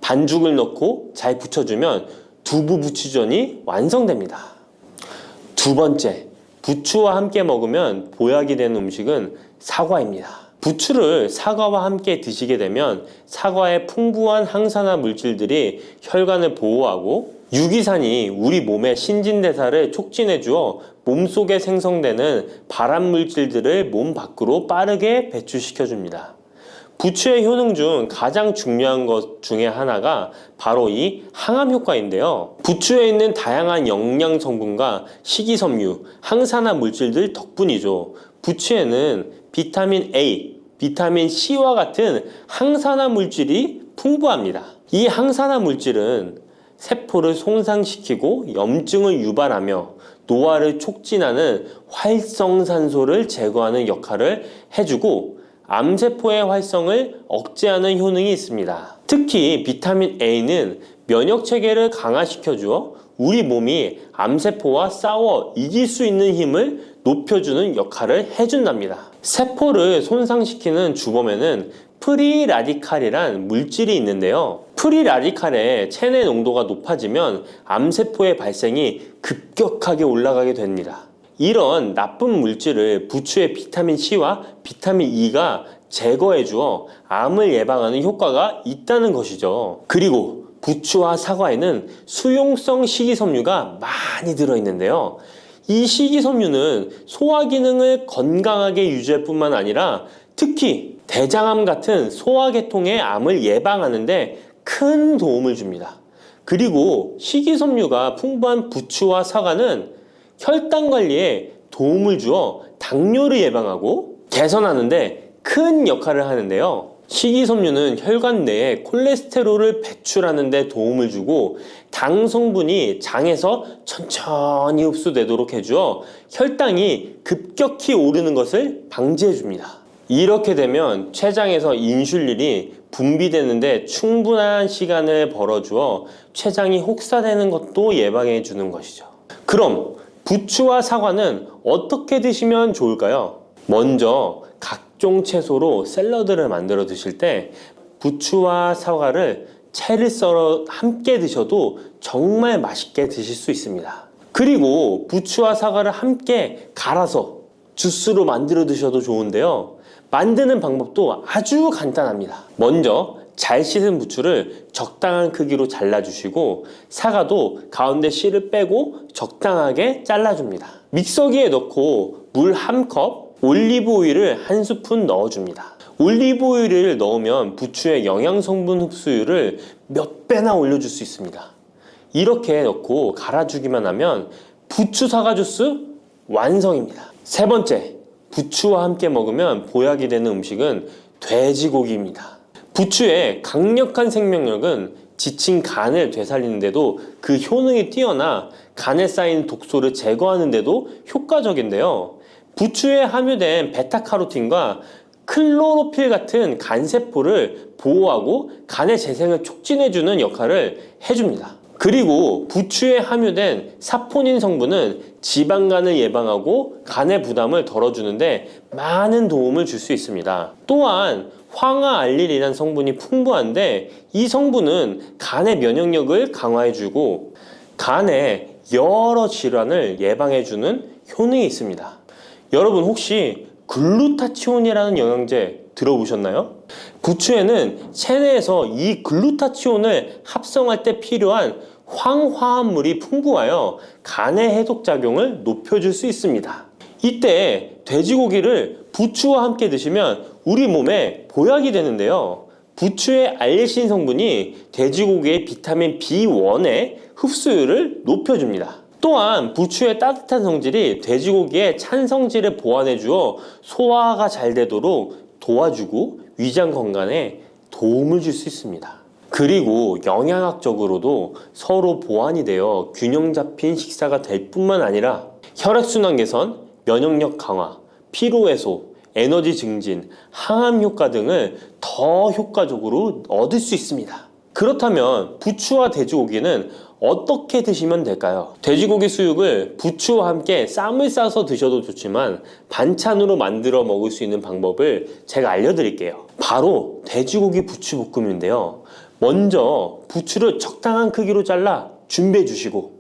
반죽을 넣고 잘 부쳐주면 두부 부추전이 완성됩니다. 두 번째, 부추와 함께 먹으면 보약이 되는 음식은 사과입니다. 부추를 사과와 함께 드시게 되면 사과의 풍부한 항산화 물질들이 혈관을 보호하고 유기산이 우리 몸의 신진대사를 촉진해 주어 몸속에 생성되는 발암 물질들을 몸 밖으로 빠르게 배출시켜 줍니다. 부추의 효능 중 가장 중요한 것 중에 하나가 바로 이 항암 효과인데요. 부추에 있는 다양한 영양 성분과 식이섬유, 항산화 물질들 덕분이죠. 부추에는 비타민 A, 비타민 C와 같은 항산화 물질이 풍부합니다. 이 항산화 물질은 세포를 손상시키고 염증을 유발하며 노화를 촉진하는 활성산소를 제거하는 역할을 해주고 암세포의 활성을 억제하는 효능이 있습니다. 특히 비타민 A는 면역체계를 강화시켜 주어 우리 몸이 암세포와 싸워 이길 수 있는 힘을 높여주는 역할을 해준답니다. 세포를 손상시키는 주범에는 프리라디칼이란 물질이 있는데요. 프리라디칼의 체내 농도가 높아지면 암세포의 발생이 급격하게 올라가게 됩니다. 이런 나쁜 물질을 부추의 비타민 C와 비타민 E가 제거해 주어 암을 예방하는 효과가 있다는 것이죠. 그리고 부추와 사과에는 수용성 식이섬유가 많이 들어있는데요. 이 식이섬유는 소화 기능을 건강하게 유지할 뿐만 아니라 특히 대장암 같은 소화계통의 암을 예방하는 데 큰 도움을 줍니다. 그리고 식이섬유가 풍부한 부추와 사과는 혈당 관리에 도움을 주어 당뇨를 예방하고 개선하는 데 큰 역할을 하는데요. 식이섬유는 혈관 내에 콜레스테롤을 배출하는 데 도움을 주고 당 성분이 장에서 천천히 흡수되도록 해주어 혈당이 급격히 오르는 것을 방지해 줍니다. 이렇게 되면 췌장에서 인슐린이 분비되는데 충분한 시간을 벌어주어 췌장이 혹사되는 것도 예방해 주는 것이죠. 그럼 부추와 사과는 어떻게 드시면 좋을까요? 먼저 각종 채소로 샐러드를 만들어 드실 때 부추와 사과를 채를 썰어 함께 드셔도 정말 맛있게 드실 수 있습니다. 그리고 부추와 사과를 함께 갈아서 주스로 만들어 드셔도 좋은데요. 만드는 방법도 아주 간단합니다. 먼저 잘 씻은 부추를 적당한 크기로 잘라주시고 사과도 가운데 씨를 빼고 적당하게 잘라줍니다. 믹서기에 넣고 물 1컵, 올리브 오일을 1스푼 넣어줍니다. 올리브 오일을 넣으면 부추의 영양 성분 흡수율을 몇 배나 올려줄 수 있습니다. 이렇게 넣고 갈아주기만 하면 부추 사과 주스 완성입니다. 세 번째, 부추와 함께 먹으면 보약이 되는 음식은 돼지고기입니다. 부추의 강력한 생명력은 지친 간을 되살리는데도 그 효능이 뛰어나 간에 쌓인 독소를 제거하는데도 효과적인데요. 부추에 함유된 베타카로틴과 클로로필 같은 간세포를 보호하고 간의 재생을 촉진해주는 역할을 해줍니다. 그리고 부추에 함유된 사포닌 성분은 지방간을 예방하고 간의 부담을 덜어주는데 많은 도움을 줄 수 있습니다. 또한 황화알릴이라는 성분이 풍부한데 이 성분은 간의 면역력을 강화해주고 간의 여러 질환을 예방해주는 효능이 있습니다. 여러분 혹시 글루타치온이라는 영양제 들어보셨나요? 부추에는 체내에서 이 글루타치온을 합성할 때 필요한 황화합물이 풍부하여 간의 해독작용을 높여줄 수 있습니다. 이때 돼지고기를 부추와 함께 드시면 우리 몸에 보약이 되는데요. 부추의 알리신 성분이 돼지고기의 비타민 B1의 흡수율을 높여줍니다. 또한 부추의 따뜻한 성질이 돼지고기의 찬 성질을 보완해 주어 소화가 잘 되도록 도와주고 위장 건강에 도움을 줄 수 있습니다. 그리고 영양학적으로도 서로 보완이 되어 균형 잡힌 식사가 될 뿐만 아니라 혈액순환 개선, 면역력 강화, 피로 해소, 에너지 증진, 항암 효과 등을 더 효과적으로 얻을 수 있습니다. 그렇다면 부추와 돼지고기는 어떻게 드시면 될까요? 돼지고기 수육을 부추와 함께 쌈을 싸서 드셔도 좋지만 반찬으로 만들어 먹을 수 있는 방법을 제가 알려드릴게요. 바로 돼지고기 부추볶음인데요. 먼저 부추를 적당한 크기로 잘라 준비해 주시고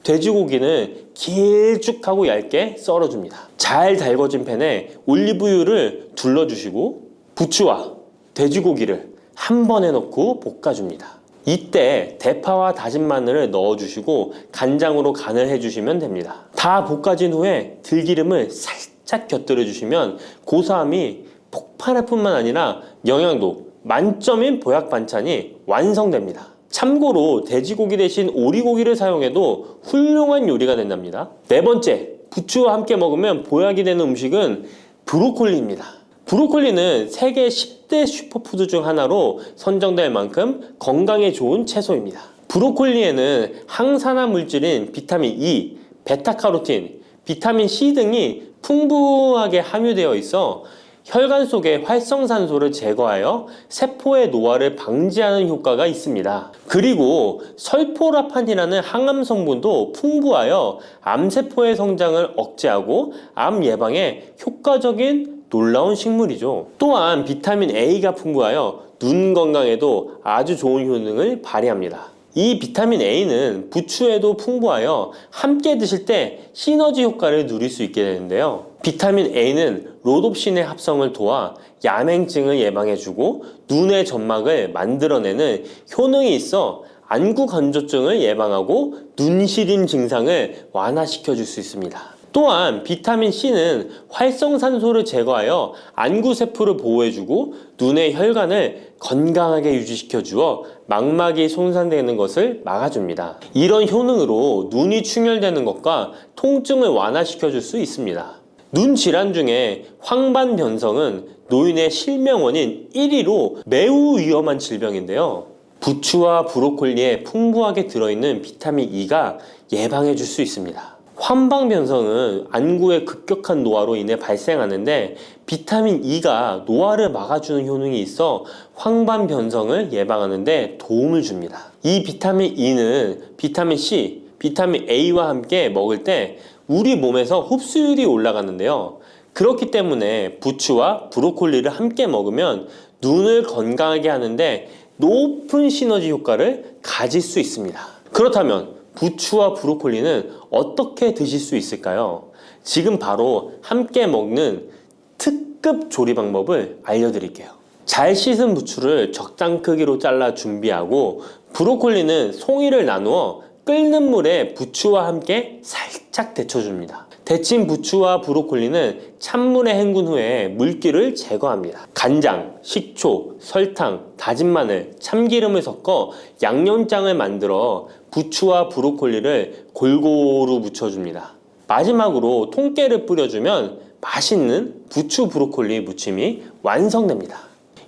돼지고기는 길쭉하고 얇게 썰어줍니다. 잘 달궈진 팬에 올리브유를 둘러주시고 부추와 돼지고기를 한 번에 넣고 볶아줍니다. 이때 대파와 다진 마늘을 넣어주시고 간장으로 간을 해주시면 됩니다. 다 볶아진 후에 들기름을 살짝 곁들여 주시면 고소함이 폭발할 뿐만 아니라 영양도 만점인 보약 반찬이 완성됩니다. 참고로 돼지고기 대신 오리고기를 사용해도 훌륭한 요리가 된답니다. 네 번째, 부추와 함께 먹으면 보약이 되는 음식은 브로콜리입니다. 브로콜리는 세계 10대 슈퍼푸드 중 하나로 선정될 만큼 건강에 좋은 채소입니다. 브로콜리에는 항산화 물질인 비타민 E, 베타카로틴, 비타민 C 등이 풍부하게 함유되어 있어 혈관 속의 활성산소를 제거하여 세포의 노화를 방지하는 효과가 있습니다. 그리고 설포라판이라는 항암 성분도 풍부하여 암세포의 성장을 억제하고 암 예방에 효과적인 놀라운 식물이죠. 또한 비타민 A가 풍부하여 눈 건강에도 아주 좋은 효능을 발휘합니다. 이 비타민 A는 부추에도 풍부하여 함께 드실 때 시너지 효과를 누릴 수 있게 되는데요. 비타민 A는 로놉신의 합성을 도와 야맹증을 예방해주고 눈의 점막을 만들어내는 효능이 있어 안구 건조증을 예방하고 눈시림 증상을 완화시켜 줄 수 있습니다. 또한 비타민 C는 활성산소를 제거하여 안구 세포를 보호해주고 눈의 혈관을 건강하게 유지시켜 주어 망막이 손상되는 것을 막아줍니다. 이런 효능으로 눈이 충혈되는 것과 통증을 완화시켜 줄 수 있습니다. 눈 질환 중에 황반변성은 노인의 실명 원인 1위로 매우 위험한 질병인데요. 부추와 브로콜리에 풍부하게 들어있는 비타민 E가 예방해 줄 수 있습니다. 황반변성은 안구의 급격한 노화로 인해 발생하는데 비타민 E가 노화를 막아주는 효능이 있어 황반변성을 예방하는 데 도움을 줍니다. 이 비타민 E는 비타민 C, 비타민 A와 함께 먹을 때 우리 몸에서 흡수율이 올라가는데요. 그렇기 때문에 부추와 브로콜리를 함께 먹으면 눈을 건강하게 하는데 높은 시너지 효과를 가질 수 있습니다. 그렇다면 부추와 브로콜리는 어떻게 드실 수 있을까요? 지금 바로 함께 먹는 특급 조리 방법을 알려드릴게요. 잘 씻은 부추를 적당 크기로 잘라 준비하고 브로콜리는 송이를 나누어 끓는 물에 부추와 함께 살짝 데쳐줍니다. 데친 부추와 브로콜리는 찬물에 헹군 후에 물기를 제거합니다. 간장, 식초, 설탕, 다진 마늘, 참기름을 섞어 양념장을 만들어 부추와 브로콜리를 골고루 묻혀줍니다. 마지막으로 통깨를 뿌려주면 맛있는 부추 브로콜리 무침이 완성됩니다.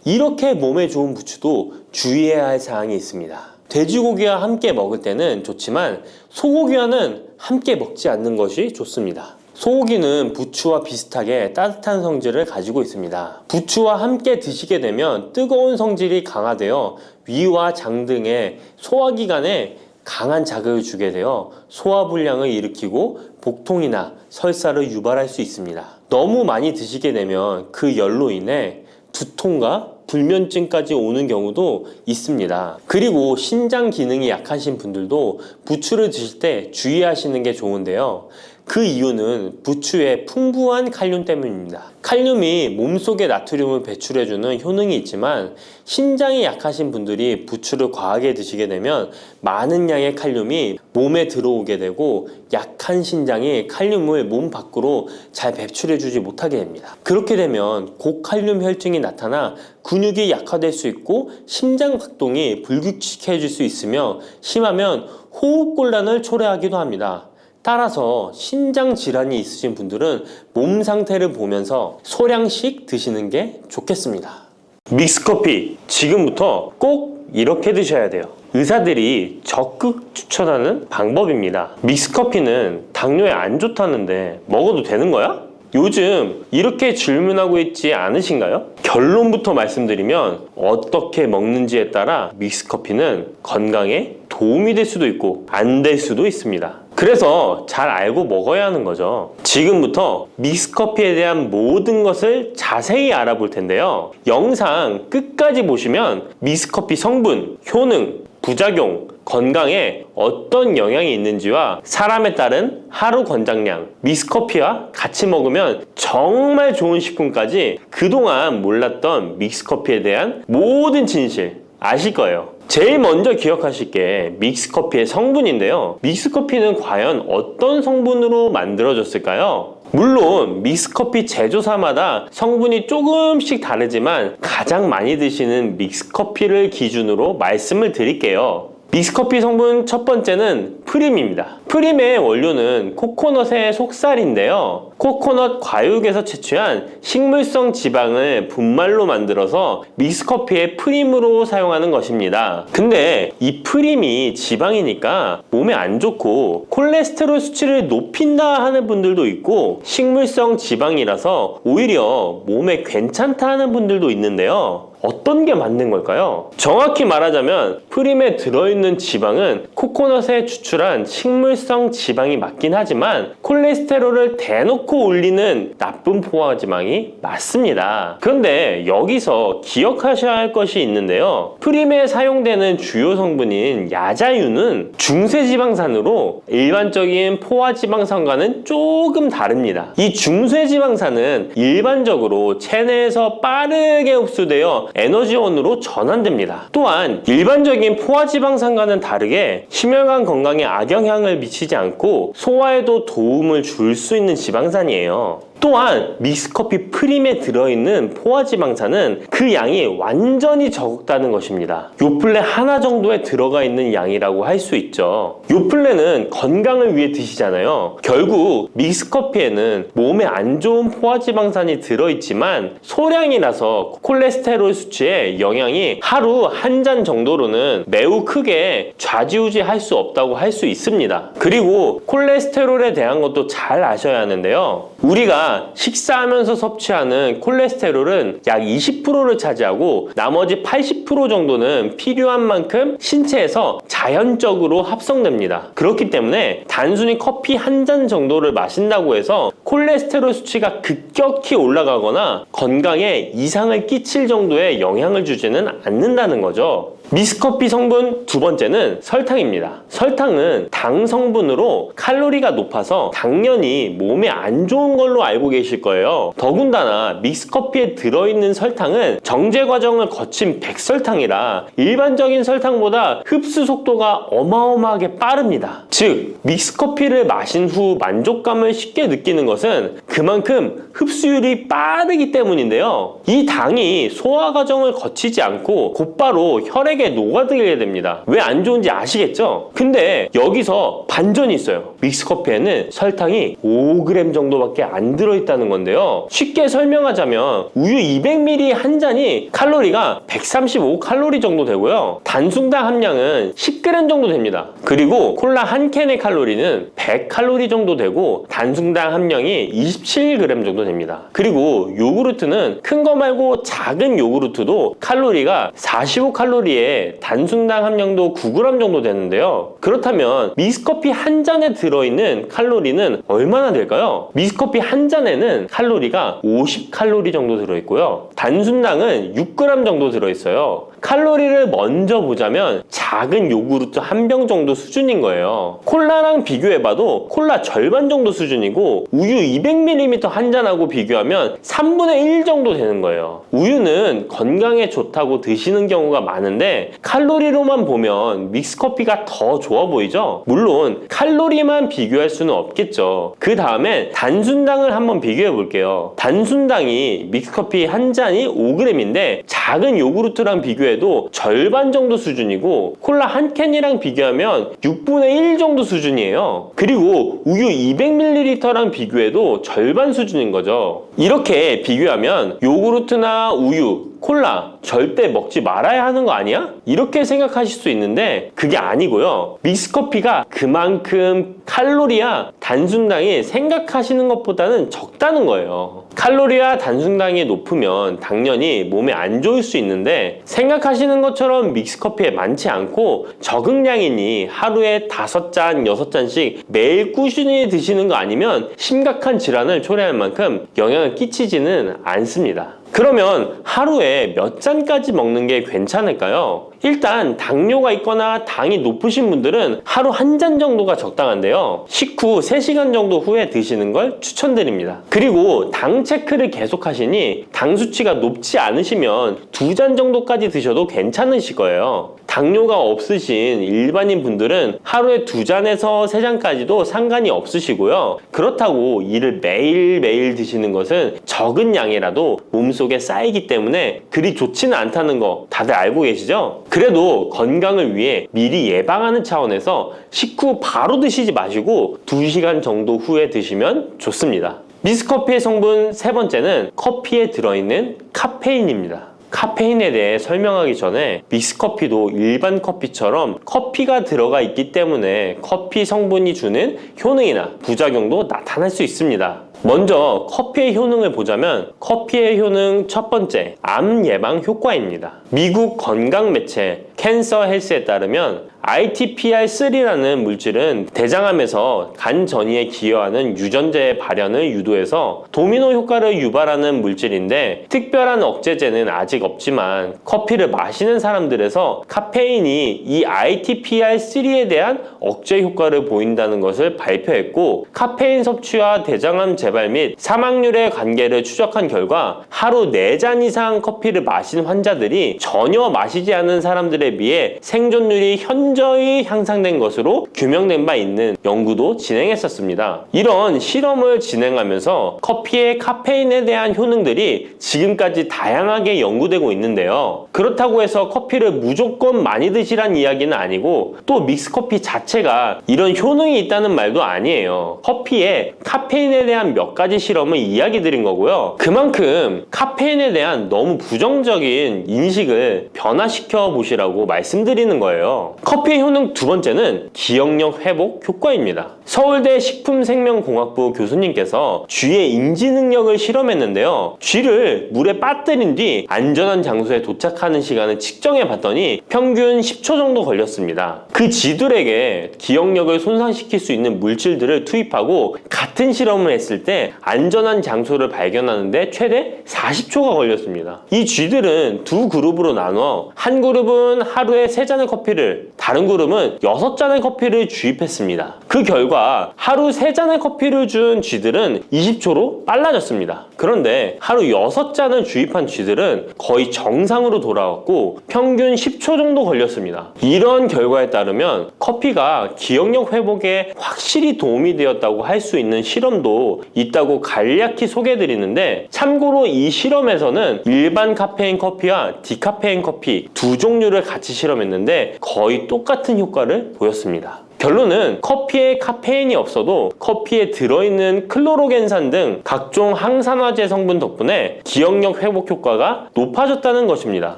이렇게 몸에 좋은 부추도 주의해야 할 사항이 있습니다. 돼지고기와 함께 먹을 때는 좋지만 소고기와는 함께 먹지 않는 것이 좋습니다. 소고기는 부추와 비슷하게 따뜻한 성질을 가지고 있습니다. 부추와 함께 드시게 되면 뜨거운 성질이 강화되어 위와 장 등의 소화기관에 강한 자극을 주게 되어 소화불량을 일으키고 복통이나 설사를 유발할 수 있습니다. 너무 많이 드시게 되면 그 열로 인해 두통과 불면증까지 오는 경우도 있습니다. 그리고 신장 기능이 약하신 분들도 부추를 드실 때 주의하시는 게 좋은데요. 그 이유는 부추의 풍부한 칼륨 때문입니다. 칼륨이 몸속에 나트륨을 배출해주는 효능이 있지만 신장이 약하신 분들이 부추를 과하게 드시게 되면 많은 양의 칼륨이 몸에 들어오게 되고 약한 신장이 칼륨을 몸 밖으로 잘 배출해주지 못하게 됩니다. 그렇게 되면 고칼륨 혈증이 나타나 근육이 약화될 수 있고 심장 박동이 불규칙해질 수 있으며 심하면 호흡곤란을 초래하기도 합니다. 따라서 신장 질환이 있으신 분들은 몸 상태를 보면서 소량씩 드시는 게 좋겠습니다. 믹스커피 지금부터 꼭 이렇게 드셔야 돼요. 의사들이 적극 추천하는 방법입니다. 믹스커피는 당뇨에 안 좋다는데 먹어도 되는 거야? 요즘 이렇게 질문하고 있지 않으신가요? 결론부터 말씀드리면 어떻게 먹는지에 따라 믹스커피는 건강에 도움이 될 수도 있고 안 될 수도 있습니다. 그래서 잘 알고 먹어야 하는 거죠. 지금부터 믹스커피에 대한 모든 것을 자세히 알아볼 텐데요. 영상 끝까지 보시면 믹스커피 성분, 효능, 부작용, 건강에 어떤 영향이 있는지와 사람에 따른 하루 권장량, 믹스커피와 같이 먹으면 정말 좋은 식품까지 그동안 몰랐던 믹스커피에 대한 모든 진실 아실 거예요. 제일 먼저 기억하실 게 믹스커피의 성분인데요. 믹스커피는 과연 어떤 성분으로 만들어졌을까요? 물론 믹스커피 제조사마다 성분이 조금씩 다르지만 가장 많이 드시는 믹스커피를 기준으로 말씀을 드릴게요. 믹스커피 성분 첫 번째는 프림입니다. 프림의 원료는 코코넛의 속살인데요. 코코넛 과육에서 채취한 식물성 지방을 분말로 만들어서 믹스커피의 프림으로 사용하는 것입니다. 근데 이 프림이 지방이니까 몸에 안 좋고 콜레스테롤 수치를 높인다 하는 분들도 있고 식물성 지방이라서 오히려 몸에 괜찮다 하는 분들도 있는데요. 어떤 게 맞는 걸까요? 정확히 말하자면 프림에 들어있는 지방은 코코넛에 추출한 추출한 식물성 지방이 맞긴 하지만 콜레스테롤을 대놓고 올리는 나쁜 포화지방이 맞습니다. 그런데 여기서 기억하셔야 할 것이 있는데요. 프림에 사용되는 주요 성분인 야자유는 중쇄지방산으로 일반적인 포화지방산과는 조금 다릅니다. 이 중쇄지방산은 일반적으로 체내에서 빠르게 흡수되어 에너지원으로 전환됩니다. 또한 일반적인 포화지방산과는 다르게 심혈관 건강에 악영향을 미치지 않고 소화에도 도움을 줄 수 있는 지방산이에요. 또한 믹스커피 프림에 들어있는 포화지방산은 그 양이 완전히 적다는 것입니다. 요플레 하나 정도에 들어가 있는 양이라고 할 수 있죠. 요플레는 건강을 위해 드시잖아요. 결국 믹스커피에는 몸에 안 좋은 포화지방산이 들어있지만 소량이라서 콜레스테롤 수치에 영향이 하루 한 잔 정도로는 매우 크게 좌지우지할 수 없다고 할 수 있습니다. 그리고 콜레스테롤에 대한 것도 잘 아셔야 하는데요. 우리가 식사하면서 섭취하는 콜레스테롤은 약 20%를 차지하고 나머지 80% 정도는 필요한 만큼 신체에서 자연적으로 합성됩니다. 그렇기 때문에 단순히 커피 한 잔 정도를 마신다고 해서 콜레스테롤 수치가 급격히 올라가거나 건강에 이상을 끼칠 정도의 영향을 주지는 않는다는 거죠. 믹스커피 성분 두 번째는 설탕입니다. 설탕은 당 성분으로 칼로리가 높아서 당연히 몸에 안 좋은 걸로 알고 계실 거예요. 더군다나 믹스커피에 들어있는 설탕은 정제 과정을 거친 백설탕이라 일반적인 설탕보다 흡수 속도가 어마어마하게 빠릅니다. 즉 믹스커피를 마신 후 만족감을 쉽게 느끼는 것은 그만큼 흡수율이 빠르기 때문인데요. 이 당이 소화 과정을 거치지 않고 곧바로 혈액에 녹아들게 됩니다. 왜 안 좋은지 아시겠죠? 근데 여기서 반전이 있어요. 믹스커피에는 설탕이 5g 정도밖에 안 들어있다는 건데요. 쉽게 설명하자면 우유 200ml 한 잔이 칼로리가 135칼로리 정도 되고요. 단순당 함량은 10g 정도 됩니다. 그리고 콜라 한 캔의 칼로리는 100칼로리 정도 되고 단순당 함량이 27g 정도 됩니다. 그리고 요구르트는 큰 거 말고 작은 요구르트도 칼로리가 45칼로리에 단순당 함량도 9g 정도 되는데요. 그렇다면 믹스커피 한 잔에 들어있는 칼로리는 얼마나 될까요? 믹스커피 한 잔에는 칼로리가 50칼로리 정도 들어있고요. 단순당은 6g 정도 들어있어요. 칼로리를 먼저 보자면 작은 요구르트 한 병 정도 수준인 거예요. 콜라랑 비교해봐도 콜라 절반 정도 수준이고 우유 200ml 한 잔하고 비교하면 3분의 1 정도 되는 거예요. 우유는 건강에 좋다고 드시는 경우가 많은데 칼로리로만 보면 믹스커피가 더 좋아 보이죠? 물론 칼로리만 비교할 수는 없겠죠. 그 다음에 단순당을 한번 비교해 볼게요. 단순당이 믹스커피 한 잔이 5g인데 작은 요구르트랑 비교해도 절반 정도 수준이고 콜라 한 캔이랑 비교하면 6분의 1 정도 수준이에요. 그리고 우유 200ml랑 비교해도 절반 수준인 거죠. 이렇게 비교하면 요구르트나 우유, 콜라 절대 먹지 말아야 하는 거 아니야? 이렇게 생각하실 수 있는데 그게 아니고요. 믹스커피가 그만큼 칼로리와 단순당이 생각하시는 것보다는 적다는 거예요. 칼로리와 단순당이 높으면 당연히 몸에 안 좋을 수 있는데 생각하시는 것처럼 믹스커피에 많지 않고 적응량이니 하루에 5잔, 6잔씩 매일 꾸준히 드시는 거 아니면 심각한 질환을 초래할 만큼 영향을 끼치지는 않습니다. 그러면 하루에 몇 잔까지 먹는 게 괜찮을까요? 일단 당뇨가 있거나 당이 높으신 분들은 하루 한 잔 정도가 적당한데요. 식후 3시간 정도 후에 드시는 걸 추천드립니다. 그리고 당 체크를 계속 하시니 당 수치가 높지 않으시면 2잔 정도까지 드셔도 괜찮으실 거예요. 당뇨가 없으신 일반인 분들은 하루에 2잔에서 3잔까지도 상관이 없으시고요. 그렇다고 이를 매일매일 드시는 것은 적은 양이라도 몸속에 쌓이기 때문에 그리 좋지는 않다는 거 다들 알고 계시죠? 그래도 건강을 위해 미리 예방하는 차원에서 식후 바로 드시지 마시고 2시간 정도 후에 드시면 좋습니다. 믹스커피의 성분 세 번째는 커피에 들어있는 카페인입니다. 카페인에 대해 설명하기 전에 믹스커피도 일반 커피처럼 커피가 들어가 있기 때문에 커피 성분이 주는 효능이나 부작용도 나타날 수 있습니다. 먼저 커피의 효능을 보자면 커피의 효능 첫 번째, 암 예방 효과입니다. 미국 건강 매체 캔서 헬스에 따르면 ITPR3라는 물질은 대장암에서 간 전이에 기여하는 유전자의 발현을 유도해서 도미노 효과를 유발하는 물질인데 특별한 억제제는 아직 없지만 커피를 마시는 사람들에서 카페인이 이 ITPR3에 대한 억제 효과를 보인다는 것을 발표했고, 카페인 섭취와 대장암 재발 및 사망률의 관계를 추적한 결과 하루 4잔 이상 커피를 마신 환자들이 전혀 마시지 않은 사람들에 비해 생존율이 현저히 향상된 것으로 규명된 바 있는 연구도 진행했었습니다. 이런 실험을 진행하면서 커피의 카페인에 대한 효능들이 지금까지 다양하게 연구되고 있는데요. 그렇다고 해서 커피를 무조건 많이 드시란 이야기는 아니고, 또 믹스커피 자체가 이런 효능이 있다는 말도 아니에요. 커피에 카페인에 대한 몇 가지 실험을 이야기 드린 거고요. 그만큼 카페인에 대한 너무 부정적인 인식을 변화시켜 보시라고 말씀드리는 거예요. 커피의 효능 두 번째는 기억력 회복 효과입니다. 서울대 식품생명공학부 교수님께서 쥐의 인지 능력을 실험했는데요. 쥐를 물에 빠뜨린 뒤 안전한 장소에 도착하는 시간을 측정해 봤더니 평균 10초 정도 걸렸습니다. 그 쥐들에게 기억력을 손상시킬 수 있는 물질들을 투입하고 같은 실험을 했을 때 안전한 장소를 발견하는데 최대 40초가 걸렸습니다. 이 쥐들은 두 그룹으로 나눠 한 그룹은 하루에 3잔의 커피를, 다른 그룹은 6잔의 커피를 주입했습니다. 그 결과 하루 3잔의 커피를 준 쥐들은 20초로 빨라졌습니다. 그런데 하루 6잔을 주입한 쥐들은 거의 정상으로 돌아왔고 평균 10초 정도 걸렸습니다. 이런 결과에 따르면 커피가 기억력 회복에 확실히 도움이 되었다고 할 수 있는 실험도 있다고 간략히 소개해드리는데, 참고로 이 실험에서는 일반 카페인 커피와 디카페인 커피 두 종류를 같이 실험했는데 거의 똑같은 효과를 보였습니다. 결론은 커피에 카페인이 없어도 커피에 들어있는 클로로겐산 등 각종 항산화제 성분 덕분에 기억력 회복 효과가 높아졌다는 것입니다.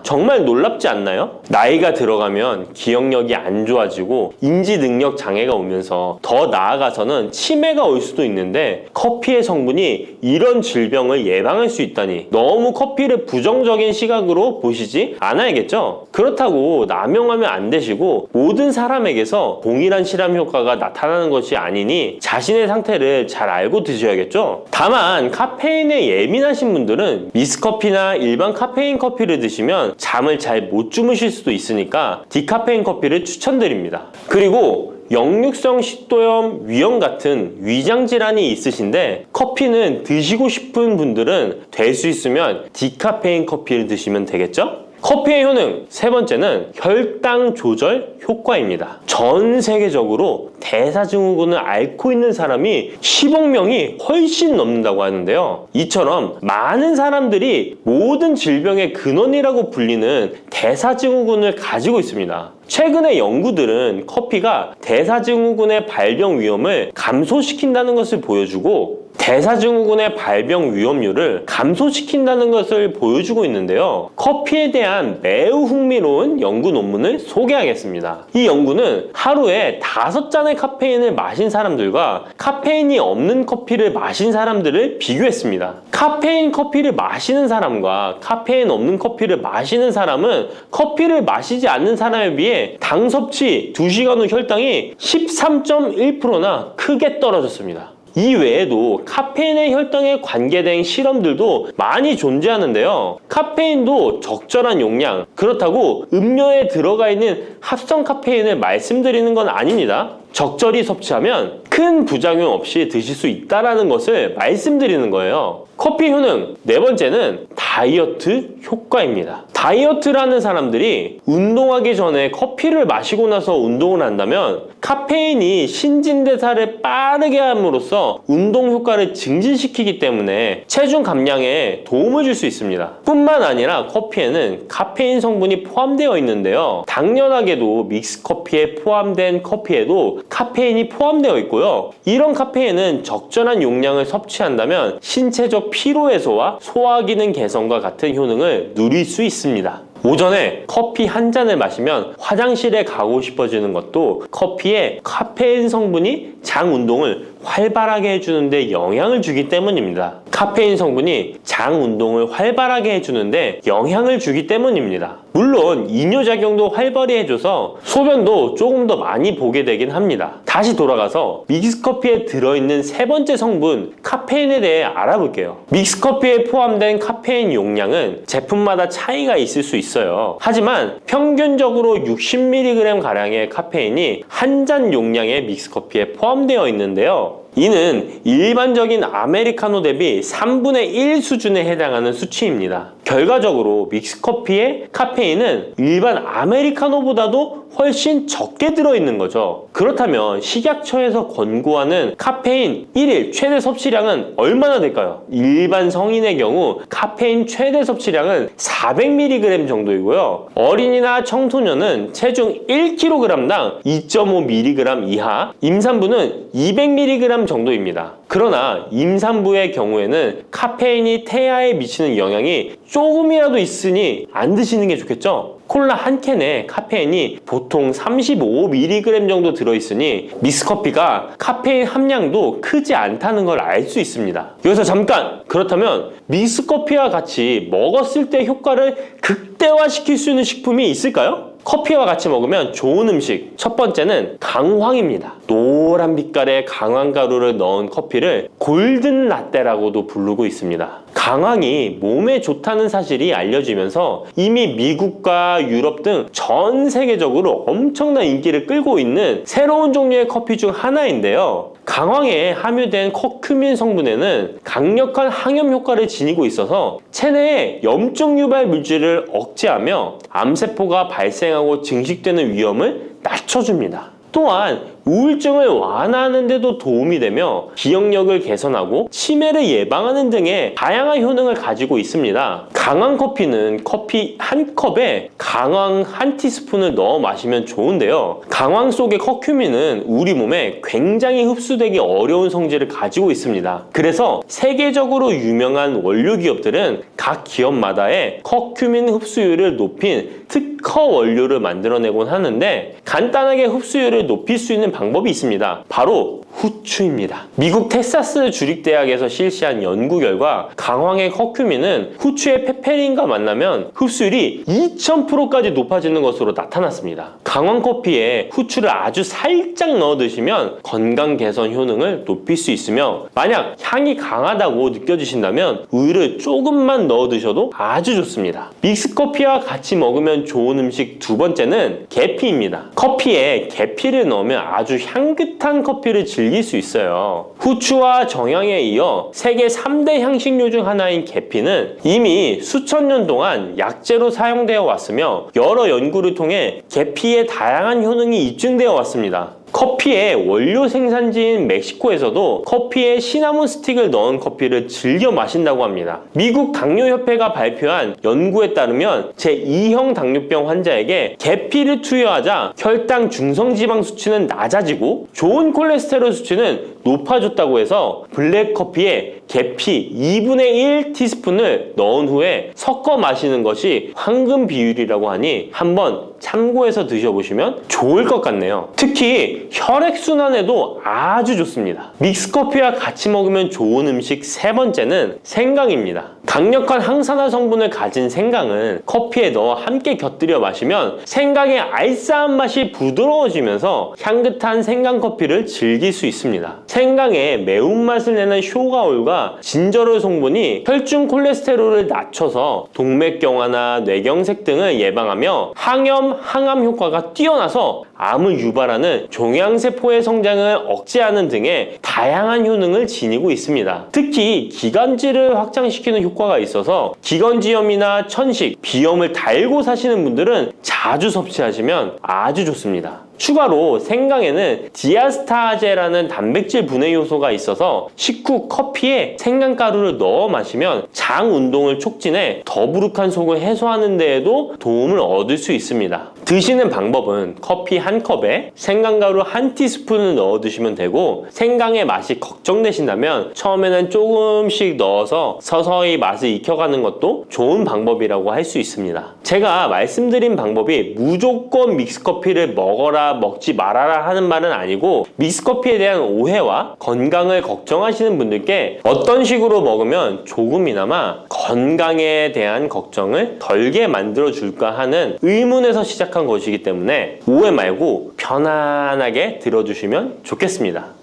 정말 놀랍지 않나요? 나이가 들어가면 기억력이 안 좋아지고 인지 능력 장애가 오면서 더 나아가서는 치매가 올 수도 있는데 커피의 성분이 이런 질병을 예방할 수 있다니 너무 커피를 부정적인 시각으로 보시지 않아야겠죠? 그렇다고 남용하면 안 되시고 모든 사람에게서 동일한 실험 효과가 나타나는 것이 아니니 자신의 상태를 잘 알고 드셔야겠죠? 다만 카페인에 예민하신 분들은 믹스커피나 일반 카페인 커피를 드시면 잠을 잘 못 주무실 수도 있으니까 디카페인 커피를 추천드립니다. 그리고 역류성 식도염, 위염 같은 위장 질환이 있으신데 커피는 드시고 싶은 분들은 될 수 있으면 디카페인 커피를 드시면 되겠죠? 커피의 효능 세 번째는 혈당 조절 효과입니다. 전 세계적으로 대사증후군을 앓고 있는 사람이 10억 명이 훨씬 넘는다고 하는데요. 이처럼 많은 사람들이 모든 질병의 근원이라고 불리는 대사증후군을 가지고 있습니다. 최근의 연구들은 커피가 대사증후군의 발병 위험을 감소시킨다는 것을 보여주고 대사증후군의 발병 위험률을 감소시킨다는 것을 보여주고 있는데요. 커피에 대한 매우 흥미로운 연구 논문을 소개하겠습니다. 이 연구는 하루에 5잔의 카페인을 마신 사람들과 카페인이 없는 커피를 마신 사람들을 비교했습니다. 카페인 커피를 마시는 사람과 카페인 없는 커피를 마시는 사람은 커피를 마시지 않는 사람에 비해 당 섭취 2시간 후 혈당이 13.1%나 크게 떨어졌습니다. 이 외에도 카페인의 혈당에 관계된 실험들도 많이 존재하는데요. 카페인도 적절한 용량, 그렇다고 음료에 들어가 있는 합성 카페인을 말씀드리는 건 아닙니다. 적절히 섭취하면 큰 부작용 없이 드실 수 있다는 것을 말씀드리는 거예요. 커피 효능 네 번째는 다이어트 효과입니다. 다이어트라는 사람들이 운동하기 전에 커피를 마시고 나서 운동을 한다면 카페인이 신진대사를 빠르게 함으로써 운동 효과를 증진시키기 때문에 체중 감량에 도움을 줄 수 있습니다. 뿐만 아니라 커피에는 카페인 성분이 포함되어 있는데요. 당연하게도 믹스커피에 포함된 커피에도 카페인이 포함되어 있고요. 이런 카페인은 적절한 용량을 섭취한다면 신체적 피로 해소와 소화 기능 개선과 같은 효능을 누릴 수 있습니다. 오전에 커피 한 잔을 마시면 화장실에 가고 싶어지는 것도 커피에 카페인 성분이 장 운동을 활발하게 해주는데 영향을 주기 때문입니다. 카페인 성분이 장 운동을 활발하게 해주는데 영향을 주기 때문입니다. 물론 이뇨작용도 활발히 해줘서 소변도 조금 더 많이 보게 되긴 합니다. 다시 돌아가서 믹스커피에 들어있는 세 번째 성분 카페인에 대해 알아볼게요. 믹스커피에 포함된 카페인 용량은 제품마다 차이가 있을 수 있어요. 하지만 평균적으로 60mg 가량의 카페인이 한 잔 용량의 믹스커피에 포함되어 있는데요. 이는 일반적인 아메리카노 대비 3분의 1 수준에 해당하는 수치입니다. 결과적으로 믹스커피의 카페인은 일반 아메리카노보다도 훨씬 적게 들어있는 거죠. 그렇다면 식약처에서 권고하는 카페인 1일 최대 섭취량은 얼마나 될까요? 일반 성인의 경우 카페인 최대 섭취량은 400mg 정도이고요. 어린이나 청소년은 체중 1kg당 2.5mg 이하, 임산부는 200mg 정도입니다. 그러나 임산부의 경우에는 카페인이 태아에 미치는 영향이 조금이라도 있으니 안 드시는 게 좋겠죠? 콜라 한 캔에 카페인이 보통 35mg 정도 들어있으니 믹스커피가 카페인 함량도 크지 않다는 걸 알 수 있습니다. 여기서 잠깐! 그렇다면 믹스커피와 같이 먹었을 때 효과를 극대화시킬 수 있는 식품이 있을까요? 커피와 같이 먹으면 좋은 음식, 첫 번째는 강황입니다. 노란 빛깔의 강황가루를 넣은 커피를 골든 라떼라고도 부르고 있습니다. 강황이 몸에 좋다는 사실이 알려지면서 이미 미국과 유럽 등 전 세계적으로 엄청난 인기를 끌고 있는 새로운 종류의 커피 중 하나인데요. 강황에 함유된 커큐민 성분에는 강력한 항염 효과를 지니고 있어서 체내의 염증 유발 물질을 억제하며 암세포가 발생하고 증식되는 위험을 낮춰줍니다. 또한 우울증을 완화하는 데도 도움이 되며 기억력을 개선하고 치매를 예방하는 등의 다양한 효능을 가지고 있습니다. 강황 커피는 커피 한 컵에 강황 한 티스푼을 넣어 마시면 좋은데요. 강황 속의 커큐민은 우리 몸에 굉장히 흡수되기 어려운 성질을 가지고 있습니다. 그래서 세계적으로 유명한 원료 기업들은 각 기업마다의 커큐민 흡수율을 높인 특허 원료를 만들어내곤 하는데 간단하게 흡수율을 높일 수 있는 방법이 있습니다. 바로 후추입니다. 미국 텍사스 주립대학에서 실시한 연구 결과 강황의 커큐민은 후추의 페페린과 만나면 흡수율이 2000%까지 높아지는 것으로 나타났습니다. 강황 커피에 후추를 아주 살짝 넣어 드시면 건강 개선 효능을 높일 수 있으며 만약 향이 강하다고 느껴지신다면 우유를 조금만 넣어 드셔도 아주 좋습니다. 믹스커피와 같이 먹으면 좋은 음식 두 번째는 계피입니다. 커피에 계피를 넣으면 아주 향긋한 커피를 즐길 수 있어요. 후추와 정향에 이어 세계 3대 향신료 중 하나인 계피는 이미 수천 년 동안 약재로 사용되어 왔으며 여러 연구를 통해 계피의 다양한 효능이 입증되어 왔습니다. 커피의 원료 생산지인 멕시코에서도 커피에 시나몬 스틱을 넣은 커피를 즐겨 마신다고 합니다. 미국 당뇨협회가 발표한 연구에 따르면 제2형 당뇨병 환자에게 계피를 투여하자 혈당 중성지방 수치는 낮아지고 좋은 콜레스테롤 수치는 높아졌다고 해서 블랙커피에 계피 2분의 1 티스푼을 넣은 후에 섞어 마시는 것이 황금 비율이라고 하니 한번 참고해서 드셔보시면 좋을 것 같네요. 특히 혈액순환에도 아주 좋습니다. 믹스커피와 같이 먹으면 좋은 음식 세 번째는 생강입니다. 강력한 항산화 성분을 가진 생강은 커피에 넣어 함께 곁들여 마시면 생강의 알싸한 맛이 부드러워지면서 향긋한 생강커피를 즐길 수 있습니다. 생강의 매운맛을 내는 쇼가올과 진저롤 성분이 혈중 콜레스테롤을 낮춰서 동맥경화나 뇌경색 등을 예방하며 항염, 항암 효과가 뛰어나서 암을 유발하는 종양세포의 성장을 억제하는 등의 다양한 효능을 지니고 있습니다. 특히 기관지를 확장시키는 효과가 있어서 기관지염이나 천식, 비염을 달고 사시는 분들은 자주 섭취하시면 아주 좋습니다. 추가로 생강에는 디아스타제라는 단백질 분해 요소가 있어서 식후 커피에 생강가루를 넣어 마시면 장 운동을 촉진해 더부룩한 속을 해소하는 데에도 도움을 얻을 수 있습니다. 드시는 방법은 커피 한 컵에 생강가루 한 티스푼을 넣어 드시면 되고, 생강의 맛이 걱정되신다면 처음에는 조금씩 넣어서 서서히 맛을 익혀가는 것도 좋은 방법이라고 할 수 있습니다. 제가 말씀드린 방법이 무조건 믹스커피를 먹어라 먹지 말아라 하는 말은 아니고, 믹스커피에 대한 오해와 건강을 걱정하시는 분들께 어떤 식으로 먹으면 조금이나마 건강에 대한 걱정을 덜게 만들어 줄까 하는 의문에서 시작한 것이기 때문에 오해 말고 편안하게 들어주시면 좋겠습니다.